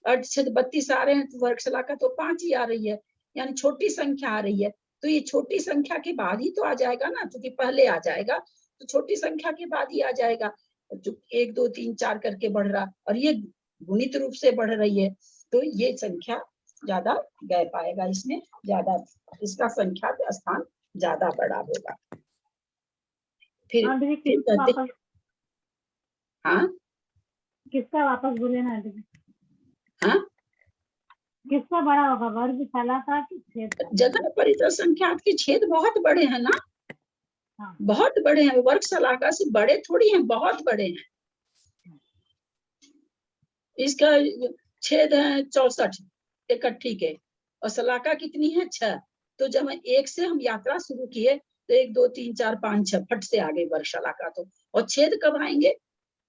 अर्ध छेद 32 आ रहे हैं तो वर्गशलाका तो 5 ही आ रही है, यानी छोटी संख्या आ रही है। तो ये छोटी संख्या के बाद ही तो आ जाएगा ना, क्योंकि पहले आ जाएगा तो छोटी संख्या के बाद ही आ जाएगा। जो 1 2 3 4 करके बढ़ रहा, और ये गुणित रूप से बढ़ रही है, तो ये संख्या ज्यादा गैप आएगा, इसमें ज्यादा, इसका संख्या स्थान ज्यादा बड़ा होगा। फिर कहते, हाँ किसका वापस बोले ना दीदी, हाँ, किसका बड़ा होगा, वर्गशाला का कि छेद का? जगह परितः संख्यात के छेद बहुत बड़े हैं ना, हाँ। बहुत बड़े हैं, वर्गशलाका से बड़े थोड़ी हैं, बहुत बड़े हैं। इसका छेद है 64 इकट्ठी के, और शलाका कितनी है 6। तो जब 1 से हम यात्रा शुरू किए तो 1 2 3 4 5 6 फट से आगे वर्गशलाका। तो और छेद कब आएंगे,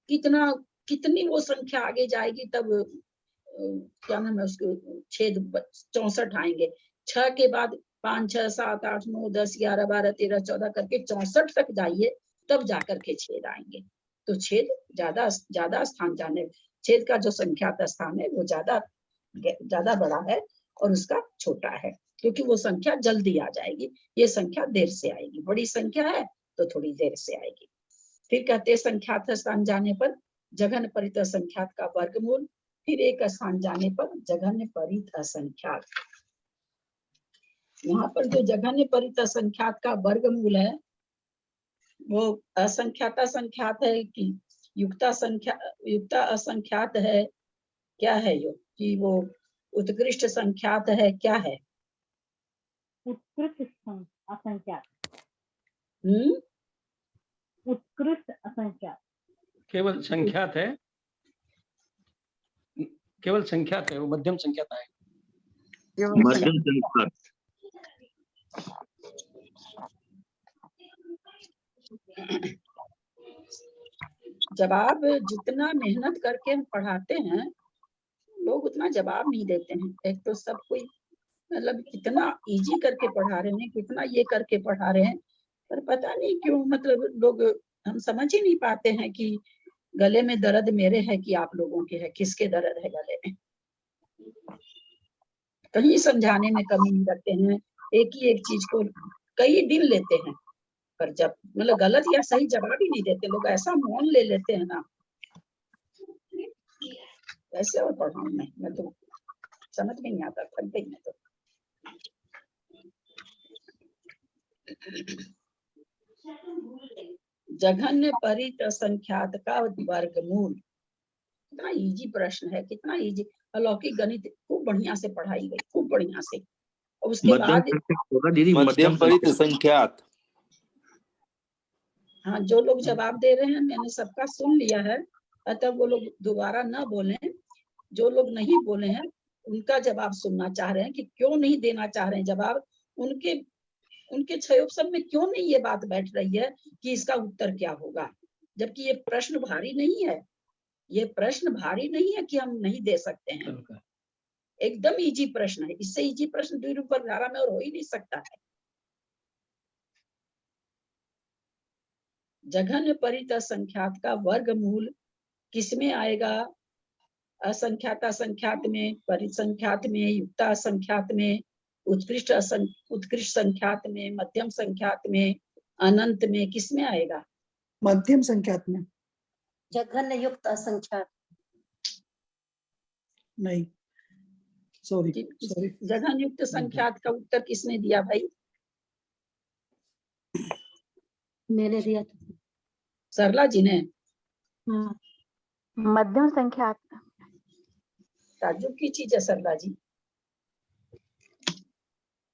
कितनी वो संख्या आगे जाएगी तब क्या नाम है उसको, छेद 64 आएंगे। 6 के बाद 5 6 7 8 9 10 11 12 13 14 करके 64 तक जाइए, तब जाकर के छेद आएंगे। तो छेद ज्यादा स्थान जाने, छेद का जो संख्यात स्थान है वो ज्यादा बड़ा है और उसका छोटा है, क्योंकि वो संख्या जल्दी आ जाएगी, ये संख्या देर से आएगी। बड़ी संख्या है तो थोड़ी देर से आएगी। फिर कहते हैं संख्यात स्थान जाने पर जघन्य परित संख्यात का वर्गमूल, फिर एक स्थान जाने पर जघन्य परित असंख्यात। यहाँ पर जो जघन्य परित संख्यात का वर्गमूल है वो असंख्याता संख्यात है कि युक्ता असंख्यात है, क्या है यो, कि वो उत्कृष्ट संख्यात है, क्या है? उत्कृष्ट असंख्यात। उत्कृष्ट असंख्यात केवल संख्यात है, केवल संख्यात है, वो मध्यम संख्यात है। मध्यम संख्यात। जवाब जितना मेहनत करके हम पढ़ाते हैं, लोग उतना जवाब नहीं देते हैं। एक तो सब कोई मतलब कितना इजी करके पढ़ा रहे हैं, कितना ये करके पढ़ा रहे हैं, पर पता नहीं क्यों मतलब लोग, हम समझ ही नहीं पाते हैं कि गले में दर्द मेरे है कि आप लोगों के है, किसके दर्द है गले में। कहीं समझाने में कमी नहीं रखते हैं, एक ही एक चीज को कई दिन लेते हैं, पर जब मतलब गलत या सही जवाब ही नहीं देते लोग, ऐसा मौन ले लेते हैं ना, ऐसे और पढ़ाऊं मैं तो समझ में नहीं आता, थक गई मैं तो। जघन्य परित संख्यात का वर्गमूल, कितना इजी प्रश्न है, कितना इजी। अलौकिक गणित खूब बढ़िया से पढ़ाई गई, खूब बढ़िया से। और उसके बाद मध्यम परित संख्यात। हाँ, जो लोग जवाब दे रहे हैं मैंने सबका सुन लिया है, अतः वो लोग दोबारा ना बोलें। जो लोग नहीं बोले हैं उनका जवाब सुनना चाह रहे हैं कि क्यों नहीं देना चाह रहे हैं जवाब, उनके 6 ऑप्शन में क्यों नहीं ये बात बैठ रही है कि इसका उत्तर क्या होगा, जबकि ये प्रश्न भारी नहीं है, ये प्रश्न भारी नहीं है कि हम नहीं दे सकते हैं, एकदम इजी प्रश्न है। इससे इजी प्रश्न द्विरूप धारा में और हो ही नहीं सकता है। जघन्य परित संख्यात का वर्गमूल किसमें आएगा? असंख्याता संख्यात में, परिसंख्यात में, युक्ता संख्यात में, उत्कृष्ट संख्यात में, मध्यम संख्यात में, अनंत में, किसमें आएगा? मध्यम संख्यात में। जघन्य युक्त असंख्यात नहीं, सॉरी। जघन्य युक्त संख्यात का उत्तर किसने दिया भाई? मैंने दिया था। सरला जी ने। मध्यम संख्यात। ताज्जुब की चीज है सरला जी,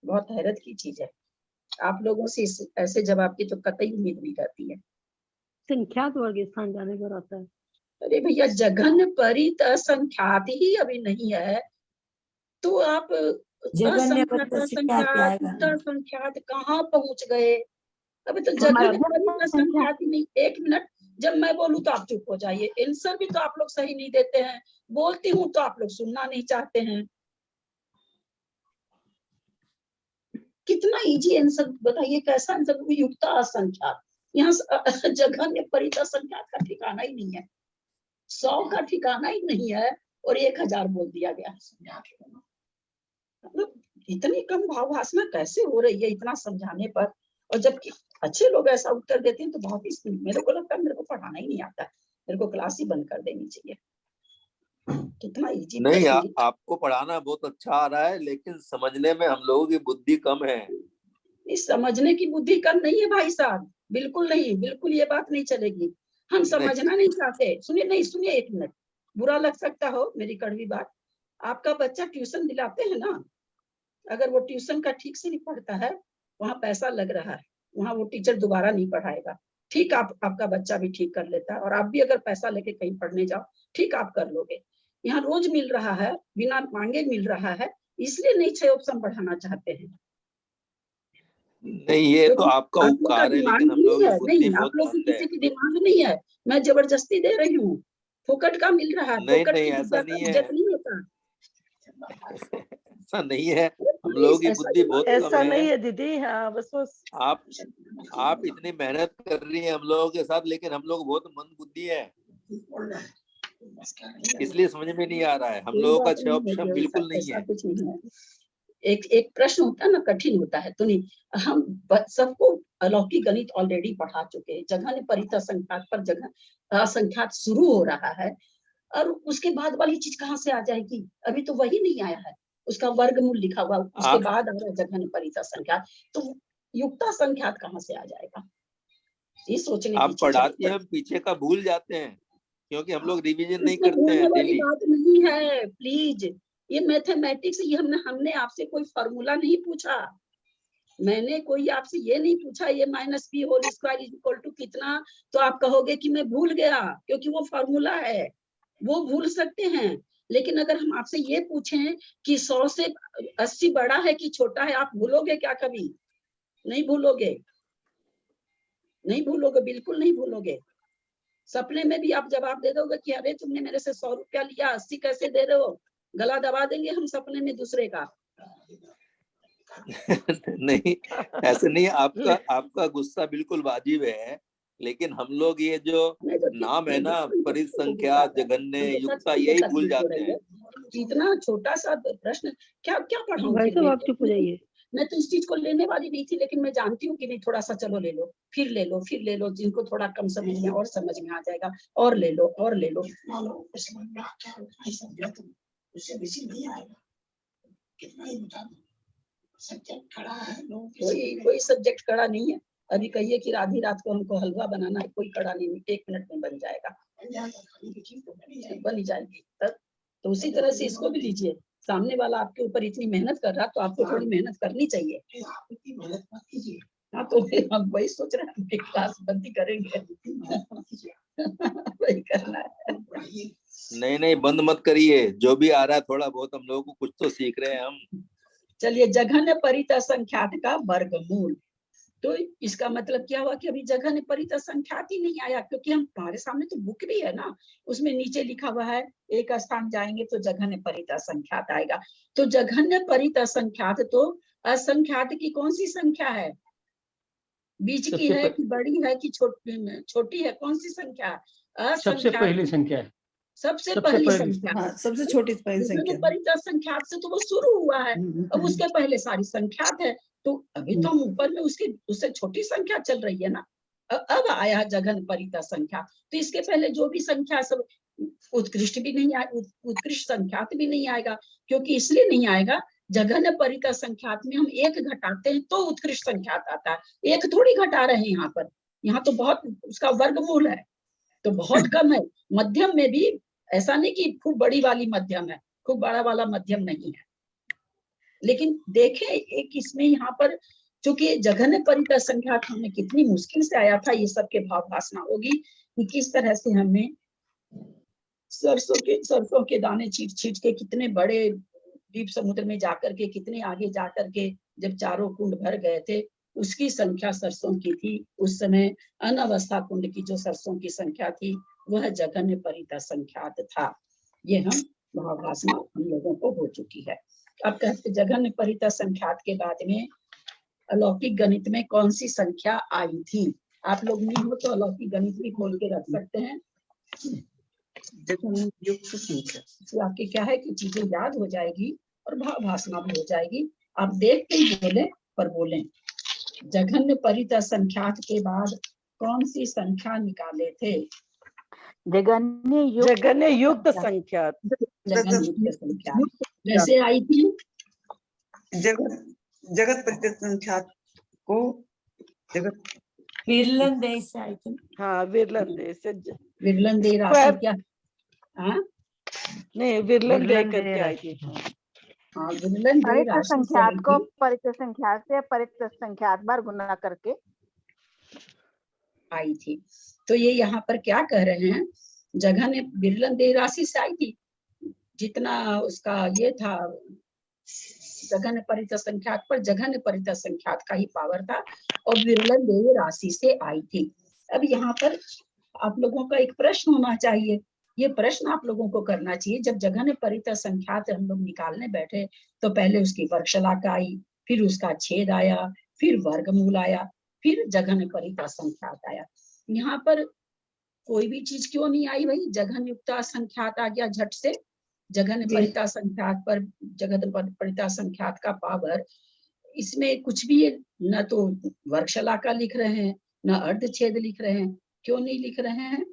बहुत हैरत की चीज है। आप लोगों से ऐसे जवाब की तो कतई उम्मीद नहीं करती है। संख्यात वर्ग स्थान जाने पर आता है। अरे भैया, जघन्य परित असंख्यात ही अभी नहीं है तो आप जघन्य असंख्यात परित असंख्यात असंख्यात आएगा। असंख्यात कहाँ पहुंच गए? अभी तो तो जघन्य मध्यम परित संख्या असंख्यात ही नहीं। एक मिनट, जब मैं बोलूं तो आप चुप हो जाइए। आंसर भी तो आप लोग सही नहीं देते हैं। बोलती हूँ तो आप लोग सुनना नहीं चाहते हैं। कितना इजी आंसर बताइए, कैसा आंसर? युक्ता असंख्यात, यहाँ जघन्य परित असंख्यात का ठिकाना ही नहीं है, 100 का ठिकाना ही नहीं है और 1000 बोल दिया गया। मतलब इतनी कम भाव भाषा कैसे हो रही है इतना समझाने पर? और जबकि अच्छे लोग ऐसा उत्तर देते हैं तो बहुत ही मेरे को लगता है मेरे को पढ़ाना ही नहीं आता है, मेरे को क्लास ही बंद कर देनी चाहिए। कितना इजी नहीं, प्रश्न। आपको पढ़ाना बहुत अच्छा आ रहा है, लेकिन समझने में हम लोगों की बुद्धि कम है। इस समझने की बुद्धि कम नहीं है भाई साहब, बिल्कुल नहीं, बिल्कुल ये बात नहीं चलेगी। हम समझना नहीं चाहते। सुनिए, नहीं सुनिए, एक मिनट, बुरा लग सकता हो मेरी कड़वी बात। आपका बच्चा ट्यूशन दिलाते हैं ना, अगर वो ट्यूशन का ठीक से नहीं पढ़ता है, वहाँ पैसा लग रहा है, वहाँ वो टीचर दोबारा नहीं पढ़ाएगा। ठीक, आपका बच्चा भी ठीक कर लेता है और आप भी अगर पैसा लेके कहीं पढ़ने जाओ, ठीक आप कर लोगे। यहाँ रोज मिल रहा है, बिना मांगे मिल रहा है, इसलिए नहीं 6 ऑप्शन बढ़ाना चाहते हैं। नहीं, ये तो आपका आप लोग का उपकार है, डिमांड लेकिन हम नहीं लोगों है। की बुद्धि नहीं, आप बहुत लोग की मंद है। किसी की डिमांड नहीं है, मैं जबरदस्ती दे रही हूँ। फोकट का मिल रहा है, नहीं फोकट नहीं, की ऐसा विद्या का नहीं है, इज्जत नहीं होता। ऐसा नहीं है। हम प्लीज लोगों की ऐसा बुद्धि बहुत कम ऐसा नहीं है। है दीदी। हाँ, बस आप इतनी मेहनत कर रही हैं हम लोगों के साथ, लेकिन हम लोग बहुत मंद बुद्धि है, इसलिए समझ में नहीं आ रहा है। हम लोगों का 6 ऑप्शन बिल्कुल नहीं ऐसा है। कुछ नहीं है। एक प्रश्न होता है ना, कठिन होता है तो नहीं। हम सबको अलौकिक गणित ऑलरेडी पढ़ा चुके हैं। जघन्य परित असंख्यात पर जगह असंख्यात शुरू हो रहा है और उसके बाद वाली चीज कहाँ से आ जाएगी? अभी तो वही नहीं आया है, उसका वर्गमूल लिखा हुआ, उसके बाद आ रहा है जघन्य परित असंख्यात, तो युक्ता संख्यात कहाँ से आ जाएगा? ये सोचने की आप चीज पढ़ाते है। हैं, हम पीछे का भूल जाते हैं, क्योंकि हम लोग रिवीजन नहीं इसमें करते भूलने हैं वाली डेली। बात नहीं है, प्लीज। ये मैथमेटिक्स, ये हमने आपसे कोई फॉर्मूला नहीं पूछा। मैंने कोई आपसे ये नहीं पूछा ये -b whole square is equal to कितना, तो आप कहोगे कि मैं भूल गया, क्योंकि वो फॉर्मूला है, वो भूल सकते हैं। लेकिन अगर हम आपसे ये पूछें कि 100 से 80 बड़ा है कि छोटा है, आप भूलोगे क्या? कभी नहीं भूलोगे, नहीं भूलोगे, बिल्कुल नहीं भूलोगे। सपने में भी आप जवाब दे दोगे कि अरे तुमने मेरे से 100 रुपया लिया, 80 कैसे दे रहे हो? गला दबा देंगे हम सपने में दूसरे का। नहीं, ऐसे नहीं। आपका गुस्सा बिल्कुल वाजिब है, लेकिन हम लोग ये जो नाम है ना, परिसंख्या, जघन्य, युक्ता, यही भूल जाते हैं। इतना छोटा सा प्रश्न क्या क्या पढ़ाऊं? भाई साहब आप चुप हो जाइए। मैं तो इस चीज को लेने वाली नहीं थी, लेकिन मैं जानती हूँ कि नहीं, थोड़ा सा चलो ले लो, फिर ले लो, फिर ले लो। जिनको थोड़ा कम समझ में और समझ में आ जाएगा, और ले लो, और ले लो। उससे बेसी नहीं आएगा, कितना ही बता दो। सब्जेक्ट खड़ा है, कोई सब्जेक्ट खड़ा नहीं है। अभी कहिए कि आधी रात को हमको हलवा बनाना है, कोई खड़ा नहीं, 1 मिनट में बन जाएगा, बन ही जाएगी। तो उसी तरह से इसको भी लीजिए। सामने वाला आपके ऊपर इतनी मेहनत कर रहा, तो आपको थोड़ी मेहनत करनी चाहिए। आप इतनी मेहनत मत कीजिए। हाँ, तो हम वही सोच रहे हैं, क्लास बंदी करेंगे। वही करना है। नहीं, बंद मत करिए। जो भी आ रहा है थोड़ा बहुत, हम लोगों को कुछ तो सीख रहे हैं हम। चलिए, जघन्य परित असंख्यात का वर्गमूल, तो इसका मतलब क्या हुआ कि अभी जघन्य परित असंख्यात ही नहीं आया, क्योंकि हम हमारे सामने तो बुक भी है ना, उसमें नीचे लिखा हुआ है एक स्थान जाएंगे तो जघन्य परित असंख्यात आएगा। तो जघन्य परित असंख्यात तो असंख्यात की कौन सी संख्या है? बीच की है कि बड़ी है कि छोटी है? कौन सी संख्या? सबसे पहली संख्या है। सबसे पहली संख्या। हाँ, सबसे छोटी पहली संख्या। परित संख्यात से तो वो शुरू हुआ है, अब उसके पहले सारी संख्यात है, तो अभी तो हम ऊपर में उससे छोटी संख्या चल रही है ना। अब आया जघन्य परित संख्या, तो इसके पहले जो भी संख्या सब उत्कृष्ट भी नहीं आए, उत्कृष्ट संख्यात भी नहीं आएगा, क्योंकि इसलिए नहीं आएगा, जघन्य परित संख्यात में हम 1 घटाते हैं तो उत्कृष्ट संख्यात आता है। 1 थोड़ी घटा रहे हैं यहाँ पर, यहाँ तो बहुत उसका वर्गमूल है, तो बहुत कम है। मध्यम में भी ऐसा नहीं कि खूब बड़ी वाली मध्यम है, खूब बड़ा वाला मध्यम नहीं है। लेकिन देखें एक इसमें यहाँ पर चूंकि जघन्य परितः संख्यात हमने कितनी मुश्किल से आया था, ये सबके भाव भासना होगी कि किस तरह से हमने सरसों के दाने छीट छीट के कितने बड़े द्वीप समुद्र में जाकर के, कितने आगे जाकर के जब चारों कुंड भर गए थे, उसकी संख्या सरसों की थी। उस समय अनवस्था कुंड की जो सरसों की संख्या थी वह जघन्य परितः संख्यात था। ये हम भावभाषा हम लोगों को हो चुकी है। अब कहते जघन्य परितः संख्यात के बाद में अलौकिक गणित में कौन सी संख्या आई थी? आप लोग नहीं हो तो अलौकिक गणित भी खोल के रख सकते हैं। जघन्य युक्त संख्या आपके क्या है कि चीजें याद हो जाएगी और भावभाषा भी हो जाएगी। आप देख के ही बोले पर बोलें। जघन्य परितः संख्यात के बाद कौन सी संख्या निकाले थे? जघन्य युक्त संख्यात। जघन्य युक्त संख्या जैसे आई थी जगत परितः संख्यात को जगत विरलन देश से आई थी। हाँ विरलन देश से। विरलन दे राशि क्या? हाँ नहीं विरलन दे करके आई थी। हाँ विरलन दे परितः राशि संख्यात को परितः संख्यात से परितः संख्यात बार गुना करके आई थी। तो ये यहाँ पर क्या कह रहे हैं, जघन्य विरलन दे राशि से आई थी। जितना उसका ये था जघन्य परितः संख्यात पर जघन्य परितः संख्यात का ही पावर था और विरलन देय राशि से आई थी। अब यहाँ पर आप लोगों का एक प्रश्न होना चाहिए, ये प्रश्न आप लोगों को करना चाहिए। जब जघन्य परितः संख्यात हम लोग निकालने बैठे तो पहले उसकी वर्गशलाका आई, फिर उसका छेद आया, फिर वर्गमूल आया, फिर जघन्य परितः संख्यात आया। यहाँ पर कोई भी चीज क्यों नहीं आई भाई? जघन्य युक्त संख्यात आ गया झट से। जघन्य परितः संख्यात पर जघन्य परितः संख्यात का पावर, इसमें कुछ भी न तो वर्गशलाका लिख रहे हैं न अर्धछेद लिख रहे हैं। क्यों नहीं लिख रहे हैं?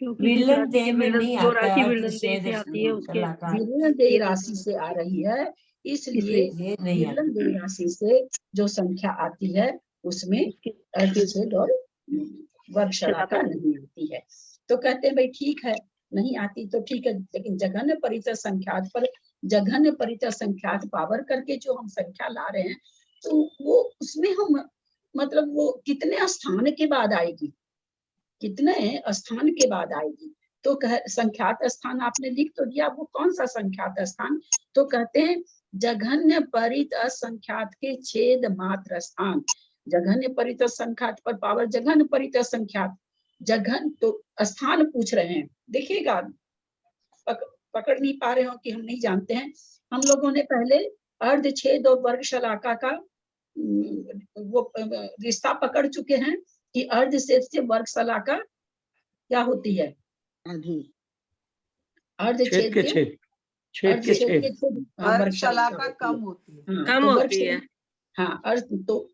विरलन दे में नहीं आता है, विरलन दे राशि से आ रही है, इसलिए विरलन दे राशि से जो संख्या आती है उसमें अर्धछेद और वर्गशलाका नहीं आती है। तो कहते हैं भाई ठीक है, नहीं आती तो ठीक है, लेकिन जघन्य परितः संख्यात पर जघन्य परितः संख्यात पावर करके जो हम संख्या ला रहे हैं तो वो उसमें हम मतलब वो कितने स्थान के बाद आएगी, कितने स्थान के बाद आएगी। तो संख्यात स्थान आपने लिख तो दिया, वो कौन सा संख्यात स्थान? तो कहते हैं जघन्य परितः संख्यात के छेद मात्र स्थान। जघन्य परितः संख्यात पर पावर जघन्य परितः संख्यात, जघन तो स्थान पूछ रहे हैं। देखिएगा पकड़ नहीं पा रहे हो कि हम नहीं जानते हैं। हम लोगों ने पहले अर्धछेद और वर्गशलाका का वो रिश्ता पकड़ चुके हैं कि अर्धछेद से वर्गशलाका क्या होती है? अर्धछेद के छेद वर्गशलाका कम होती है। कम होती है। हाँ अर्ध तो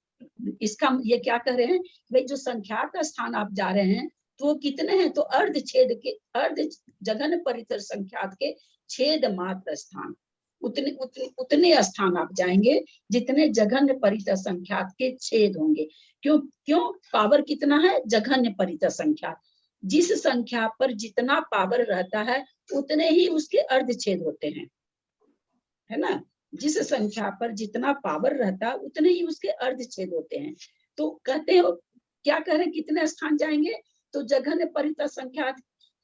इसका ये क्या कह रहे हैं भाई, जो संख्यात स्थान आप जा रहे हैं तो वो कितने हैं? तो अर्धछेद के अर्ध जघन्य परितः संख्यात के छेद मात्र स्थान, उतने स्थान आप जाएंगे जितने जघन्य परितः संख्यात के छेद होंगे। क्यों पावर कितना है? जघन्य परितः संख्यात, जिस संख्या पर जितना पावर रहता है उतने ही उसके अर्धछेद होते हैं, है ना। जिस संख्या पर जितना पावर रहता है उतने ही उसके अर्धछेद होते हैं। तो कहते हो क्या कह रहे हैं, कितने स्थान जाएंगे? तो जघन्य परितः संख्यात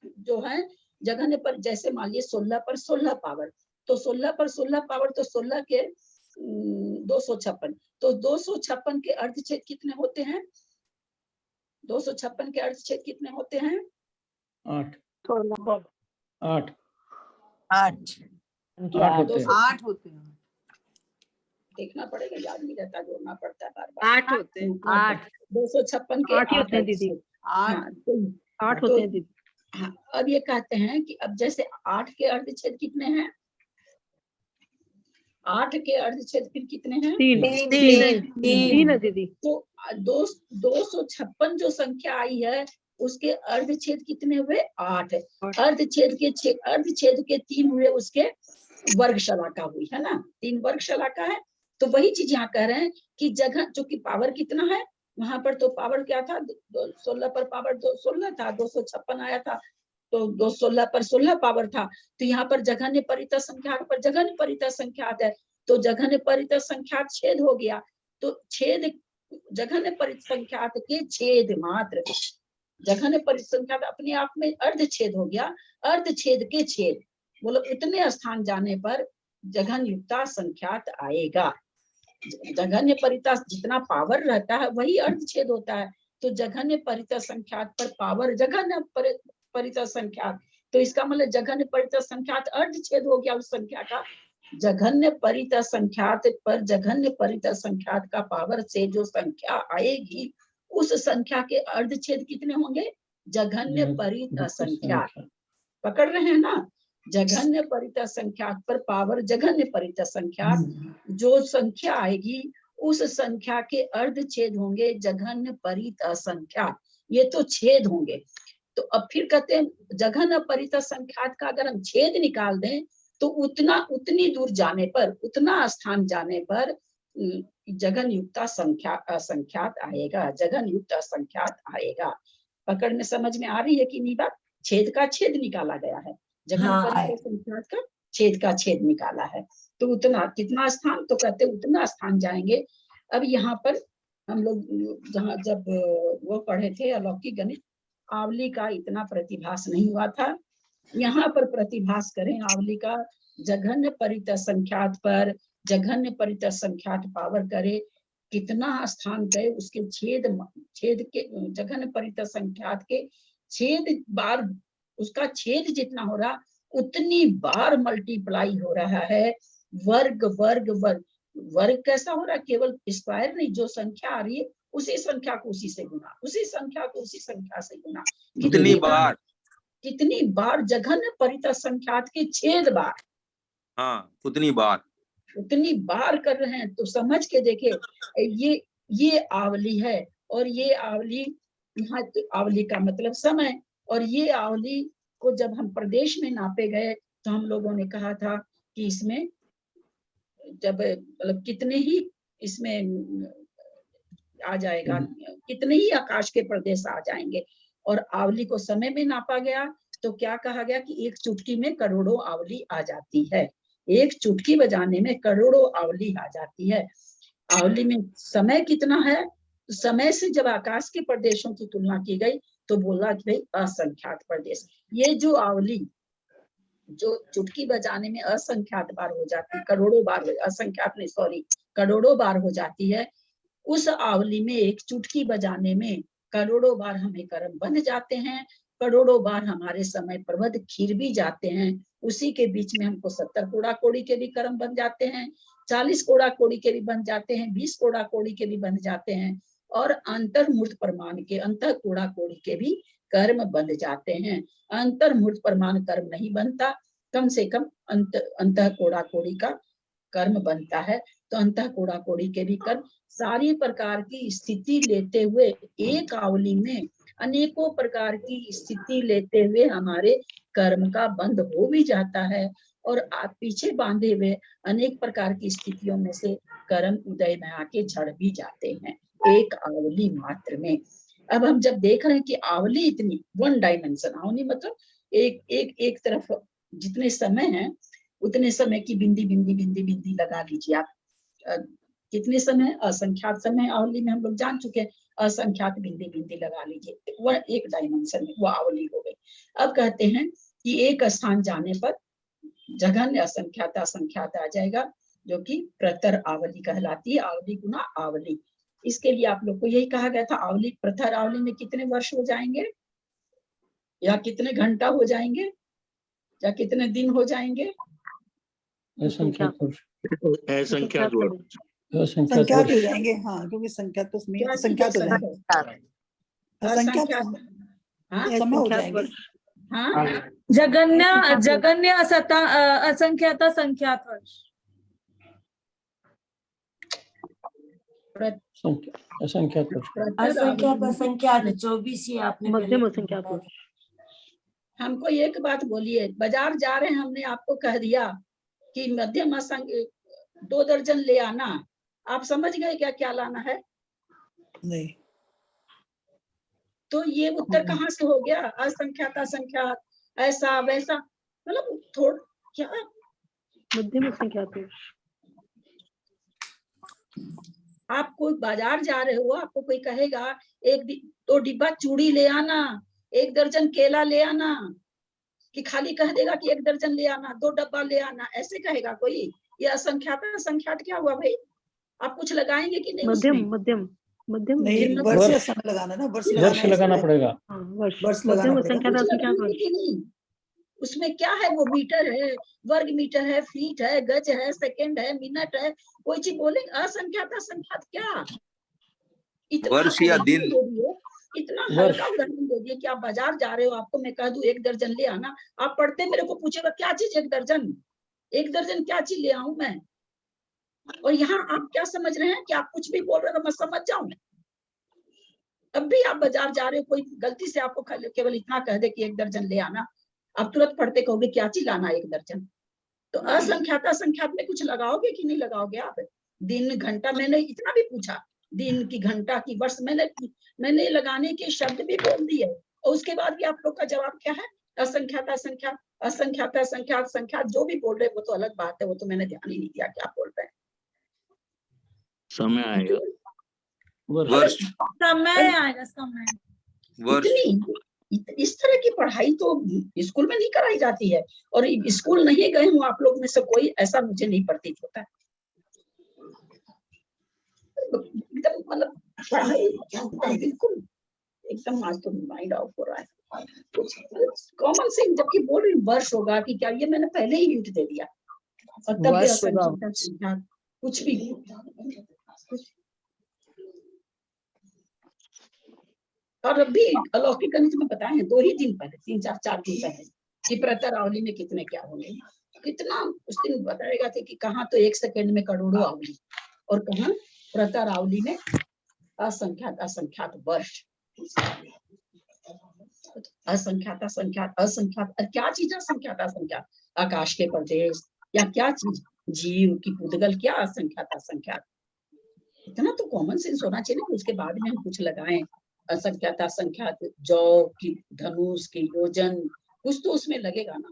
जो है जघन्य पर, जैसे मान लीजिए 16 पर 16 पावर, तो 16 पर 16 पावर तो 16 के 256, तो 256 के अर्धछेद कितने होते हैं? 256 के अर्धछेद कितने होते हैं? 8 होते हैं। देखना पड़ेगा, याद नहीं रहता, जोड़ना पड़ता है बार बार। 8 होते हैं। 256 के 8 होते हैं दीदी। 8 होते हैं दीदी। हाँ, अब ये कहते हैं कि अब जैसे 8 के अर्धछेद कितने हैं? 8 के अर्धछेद फिर कितने हैं? 3 है दीदी। तो 256 जो संख्या आई है उसके अर्धछेद कितने हुए? 8। अर्धछेद के 3 हुए उसके वर्गशलाका हुई, है ना। 3 वर्गशलाका है। तो वही चीज यहाँ कह रहे हैं कि जगह जो कि पावर कितना है वहां पर, तो पावर क्या था? 16 पर पावर 16 था, 256 आया था। तो 216 पर 16 पावर था, तो यहाँ पर जघन्य परितः संख्यात पर जघन्य परितः संख्यात है, तो जघन्य परितः संख्यात छेद हो गया। तो छेद जघन्य परितः संख्यात के छेद मात्र, जघन्य परितः संख्यात अपने आप में अर्ध छेद हो गया, अर्ध छेद के छेद, बोलो इतने स्थान जाने पर जघन्य युक्ता संख्यात आएगा। जघन्य परितः जितना पावर रहता है वही अर्ध छेद होता है, तो जघन्य परितः संख्यात पर पावर जघन्य परितः संख्यात, तो इसका मतलब जघन्य परितः संख्यात अर्ध छेद हो गया उस संख्या का। जघन्य परितः संख्यात पर जघन्य परितः संख्यात का पावर से जो संख्या आएगी उस संख्या के अर्ध छेद कितने होंगे? जघन्य परितः संख्यात। पकड़ रहे हैं ना? जघन्य परितः संख्यात पर पावर जघन्य परितः संख्यात, जो संख्या आएगी उस संख्या के अर्ध छेद होंगे जघन्य परितः संख्यात, ये तो छेद होंगे। तो अब फिर कहते हैं जघन्य परितः संख्यात का अगर हम छेद निकाल दें तो उतनी दूर जाने पर, उतना स्थान जाने पर जघन्य युक्ता संख्यात आएगा, जघन्य युक्ता संख्यात आएगा। पकड़ में समझ में आ रही है कि नहीं बात? छेद का छेद निकाला गया है, जघन्य परितः संख्यात का छेद का छेद निकाला है, तो उतना कितना स्थान, तो कहते उतना स्थान जाएंगे। अब यहाँ पर हम लोग जहाँ जब वो पढ़े थे अलौकिक गणित, आवली का इतना प्रतिभास नहीं हुआ था, यहाँ पर प्रतिभास करें आवली का। जघन्य परितः संख्यात पर जघन्य परितः संख्यात पावर करे, कितना स्थान गए उसके छेद के जघन्य परितः संख्यात के छेद बार, उसका छेद जितना हो रहा उतनी बार मल्टीप्लाई हो रहा है। वर्ग वर्ग वर्ग, वर्ग कैसा हो रहा है? केवल स्क्वायर नहीं, जो संख्या आ रही है उसी संख्या को उसी से गुना, उसी संख्या को उसी संख्या से गुना। कितनी बार जघन्य परितः संख्यात के छेद बार, हाँ उतनी बार कर रहे हैं। तो समझ के देखे, ये आवली है, और ये आवली, यहाँ आवली का मतलब समय, और ये आवली को जब हम प्रदेश में नापे गए तो हम लोगों ने कहा था कि इसमें जब मतलब कितने ही इसमें आ जाएगा, कितने ही आकाश के प्रदेश आ जाएंगे। और आवली को समय में नापा गया तो क्या कहा गया कि एक चुटकी में करोड़ों आवली आ जाती है, एक चुटकी बजाने में करोड़ों आवली आ जाती है। आवली में समय कितना है? समय से जब आकाश के प्रदेशों की तुलना की गई तो बोला कि भाई असंख्यात प्रदेश। ये जो आवली जो चुटकी बजाने में असंख्यात बार हो जाती, करोड़ों बार, असंख्यात नहीं सॉरी, करोड़ों बार हो जाती है, उस आवली में एक चुटकी बजाने में करोड़ों बार हमें कर्म बन जाते हैं, करोड़ों बार हमारे समय प्रबद्ध खीर भी जाते हैं। उसी के बीच में हमको 70 कोड़ा कोड़ी के भी कर्म बन जाते हैं, 40 कोड़ा कोड़ी के भी बन जाते हैं, 20 कोड़ा कोड़ी के भी बन जाते हैं, और अंतर्मूर्त प्रमाण के अंतर कोड़ा कोड़ी के भी कर्म बन जाते हैं। अंतर्मूर्त प्रमाण कर्म नहीं बनता, कम से कम अंत कोड़ा कोड़ी का कर्म बनता है। तो अंत कोड़ा कोड़ी के भी कर्म, सारी प्रकार की स्थिति लेते हुए एक आवली में अनेकों प्रकार की स्थिति लेते हुए हमारे कर्म का बंध हो भी जाता है, और आप पीछे बांधे हुए अनेक प्रकार की स्थितियों में से कर्म उदय में आके झड़ भी जाते हैं एक आवली मात्र में। अब हम जब देख रहे हैं कि आवली इतनी वन डायमेंशन, आवली मतलब एक तरफ जितने समय है उतने समय की बिंदी बिंदी बिंदी बिंदी लगा लीजिए आप। कितने समय? असंख्यात समय आवली में हम लोग जान चुके हैं, असंख्यात बिंदी बिंदी लगा लीजिए, वह एक डायमेंशन में वो आवली हो गई। अब कहते हैं कि एक स्थान जाने पर जघन्य असंख्यात आ जाएगा, जो कि प्रतर आवली कहलाती है। आवली गुना आवली, इसके लिए आप लोग को यही कहा गया था, आवली प्रतर आवली में कितने वर्ष हो जाएंगे, या कितने घंटा हो जाएंगे, या कितने दिन हो जाएंगे? असंख्यात संख्या हो जाएंगे, हाँ, क्योंकि संख्या तो संख्या हो जाएंगे, समय हो जाएंगे। हाँ, जगन्य असंख्यात संख्यात वर्ष, असंख्यात असंख्यात 24 ही आपने मध्यम असंख्यात वर्ष। हमको एक बात बोलिए, बाजार जा रहे हैं, हमने आपको कह दिया कि मध्यम असंख्य 2 दर्जन ले आना, आप समझ गए क्या लाना है? नहीं। तो ये उत्तर कहाँ से हो गया? असंख्यात असंख्यात ऐसा वैसा, मतलब थोड़ा क्या मध्यम संख्यात वर्ष। आप कोई बाजार जा रहे हो, आपको कोई कहेगा 2 डिब्बा चूड़ी ले आना, 1 दर्जन केला ले आना, कि खाली कह देगा कि 1 दर्जन ले आना, 2 डब्बा ले आना, ऐसे कहेगा कोई? ये असंख्यात असंख्यात क्या हुआ भाई? आप कुछ लगाएंगे कि नहीं? मध्यम मध्यम मध्यम नहीं, वर्ष या समय लगाना ना, वर्ष लगाना पड़ेगा। वर्ष लगाना मध्यम पड़ेगा। संख्यात असंख्यात वर्ष। कि नहीं? उसमें क्या है? वो मीटर है, वर्ग मीटर है, फीट है, गज है, सेकंड है, मिनट है, कोई चीज बोलेंगे? असंख्यात असंख्यात क्या? इतना वर्ष या दिन। इतना हल्का उदाहरण दे दिए कि आप बाजार जा रहे हो, आपको मैं कह दूं 1 दर्जन ले आना, आप पढ़ते मेरे को पूछेगा क्या चीज 1 दर्जन? 1 दर्जन क्या चीज ले आऊं मैं? और यहाँ आप क्या समझ रहे हैं कि आप कुछ भी बोल रहे हो मैं समझ जाऊं? अब भी आप बाजार जा रहे हो, कोई गलती से आपको केवल इतना कह दे कि 1 दर्जन ले आना, आप तुरंत पढ़ते कहोगे क्या चीज लाना 1 दर्जन? तो असंख्यात असंख्यात में कुछ लगाओगे कि नहीं लगाओगे आप? दिन घंटा, मैंने इतना भी पूछा, दिन की, घंटा की, वर्ष, मैंने लगाने के शब्द भी बोल दिए, और उसके बाद भी आप लोग का जवाब क्या है? असंख्यात असंख्यात असंख्यात असंख्यात संख्यात, जो भी बोल रहे वो तो अलग बात है, वो तो मैंने ध्यान ही नहीं दिया क्या बोल रहे हैं। समय आएगा। वर्ष, समय आएगा, समय। इस तरह की पढ़ाई तो स्कूल में नहीं कराई जाती है, और स्कूल नहीं गए हूँ आप लोग में से कोई, ऐसा मुझे नहीं प्रतीत होता है। एकदम मतलब पढ़ाई बिल्कुल एकदम, आज तो माइंड ऑफ हो रहा है। कॉमन सेंस, जबकि बोल रही वर्ष होगा कि क्या, ये मैंने पहले ही हिंट दे दिया, और तब भी असंख्यात कुछ भी। और अभी अलौकिक गणित में बताए हैं 2 ही दिन पहले, 3-4 दिन पहले, कि प्रतरावली में कितने क्या होंगे। कितना उस दिन बताएगा थे कि कहाँ तो 1 सेकंड में करोड़ों आवली, और कहाँ प्रतरावली में असंख्यात असंख्यात वर्ष। असंख्यात असंख्यात असंख्यात, क्या चीज असंख्यात असंख्यात? आकाश के प्रदेश या क्या चीज? जीव की पुद्गल, क्या असंख्यात असंख्यात? इतना तो कॉमन सेंस होना चाहिए। उसके बाद में हम कुछ लगाएं, असंख्यात असंख्यात, जौ की, धनुष की, योजन, कुछ तो उसमें लगेगा ना।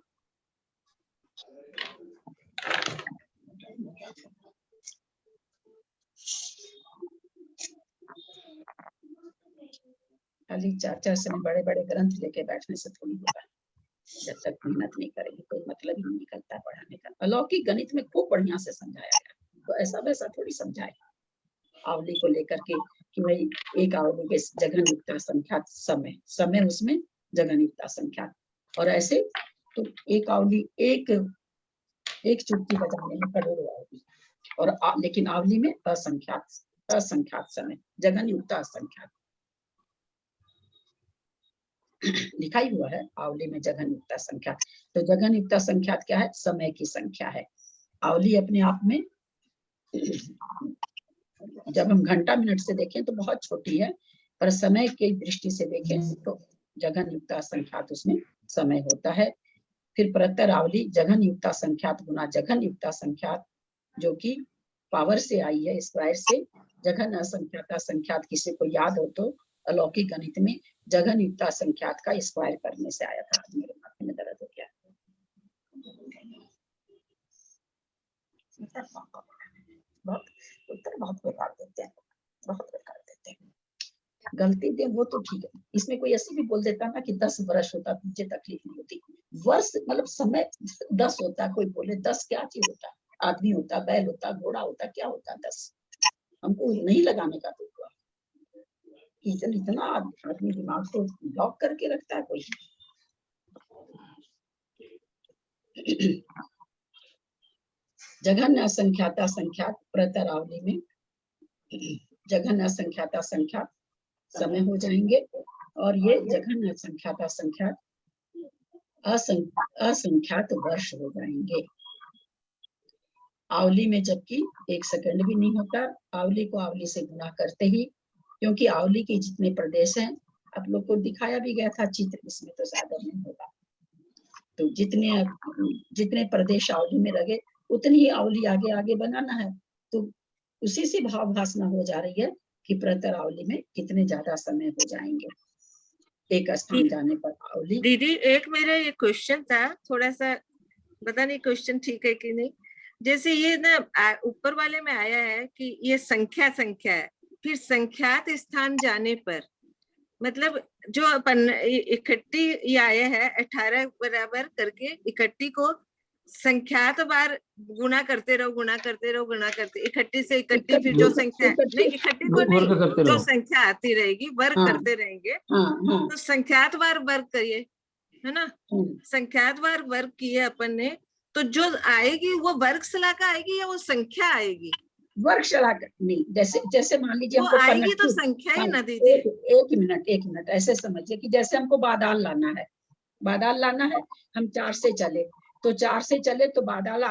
खाली 4-4 समय बड़े बड़े ग्रंथ लेके बैठने से थोड़ी होगा। जब तक मेहनत नहीं करेंगे कोई मतलब ही नहीं निकलता पढ़ाने का। अलौकिक गणित में खूब बढ़िया से समझाया गया, तो ऐसा वैसा थोड़ी समझाए आवली को लेकर के कि भाई एक आवली के जघन संख्यात समय, समय उसमें जघन संख्यात, और ऐसे तो एक आवली एक चुटकी बजाने में करोड़ों आवली, और लेकिन आवली में असंख्यात समय, जघन युक्त असंख्यात लिखा ही हुआ है। आवली में जघन युक्त संख्यात, तो जघन युक्त संख्यात क्या है? समय की संख्या है। आवली अपने आप में जब हम घंटा मिनट से देखें तो बहुत छोटी है, पर समय की दृष्टि से देखें तो जघन युक्त संख्यात उसमें समय होता है। फिर प्रतरावली जघन युक्त संख्यात गुना जघन युक्त संख्यात, जो कि पावर से आई है, स्क्वायर से। जघन असंख्यात संख्यात किसी को याद हो तो अलौकिक गणित में जघन युक्त संख्यात का स्क्वायर करने से आया था। मेरे माथे में दर्द हो गया। बहुत बेकार देते हैं, बहुत बेकार देते हैं। गलती दे वो तो ठीक है, इसमें कोई ऐसी भी बोल देता ना कि 10 वर्ष होता, मुझे तकलीफ नहीं होती। वर्ष मतलब समय 10 होता, कोई बोले 10 क्या चीज होता? आदमी होता, बैल होता, घोड़ा होता, क्या होता 10? हमको नहीं लगाने का तो इतना आदमी दिमाग को ब्लॉक करके रखता है कोई। जघन असंख्याता संख्यात प्रतरावली में जघन असंख्याता संख्यात समय हो जाएंगे, और ये जघन असंख्याता संख्यात असंख्यात वर्ष हो जाएंगे। आवली में जबकि 1 सेकंड भी नहीं होता, आवली को आवली से गुना करते ही, क्योंकि आवली के जितने प्रदेश हैं आप लोग को दिखाया भी गया था चित्र, इसमें तो ज्यादा नहीं होगा। तो जितने प्रदेश आवली में लगे उतनी ही आवली आगे आगे बनाना है। तो उसी से भाव भासना हो जा रही है कि प्रतरावली में कितने ज्यादा समय हो जाएंगे। एक स्थान जाने पर आवली। दीदी एक मेरा ये क्वेश्चन था, थोड़ा सा पता नहीं क्वेश्चन ठीक है कि नहीं। जैसे ये ना ऊपर वाले में आया है कि ये संख्या है, फिर संख्यात स्थान जाने पर मतलब जो अपन इकट्ठी ये आया है 18 बराबर करके इकट्ठी को संख्यात बार गुणा करते रहो इकट्ठी से इकट्ठी, फिर जो संख्या नहीं इकट्ठी को नहीं, जो संख्या आती रहेगी वर्ग करते रहेंगे। तो संख्यात बार वर्ग करिए, है ना, संख्यात बार वर्ग किए अपन ने, तो जो आएगी वो वर्ग शलाका आएगी या वो संख्या आएगी? वर्ग शलाका नहीं, जैसे मान लीजिए वो आएगी तो संख्या ही ना दीदी। एक मिनट ऐसे समझिए कि जैसे हमको बादाल लाना है, हम 4 से चले तो 4 से चले तो बादाल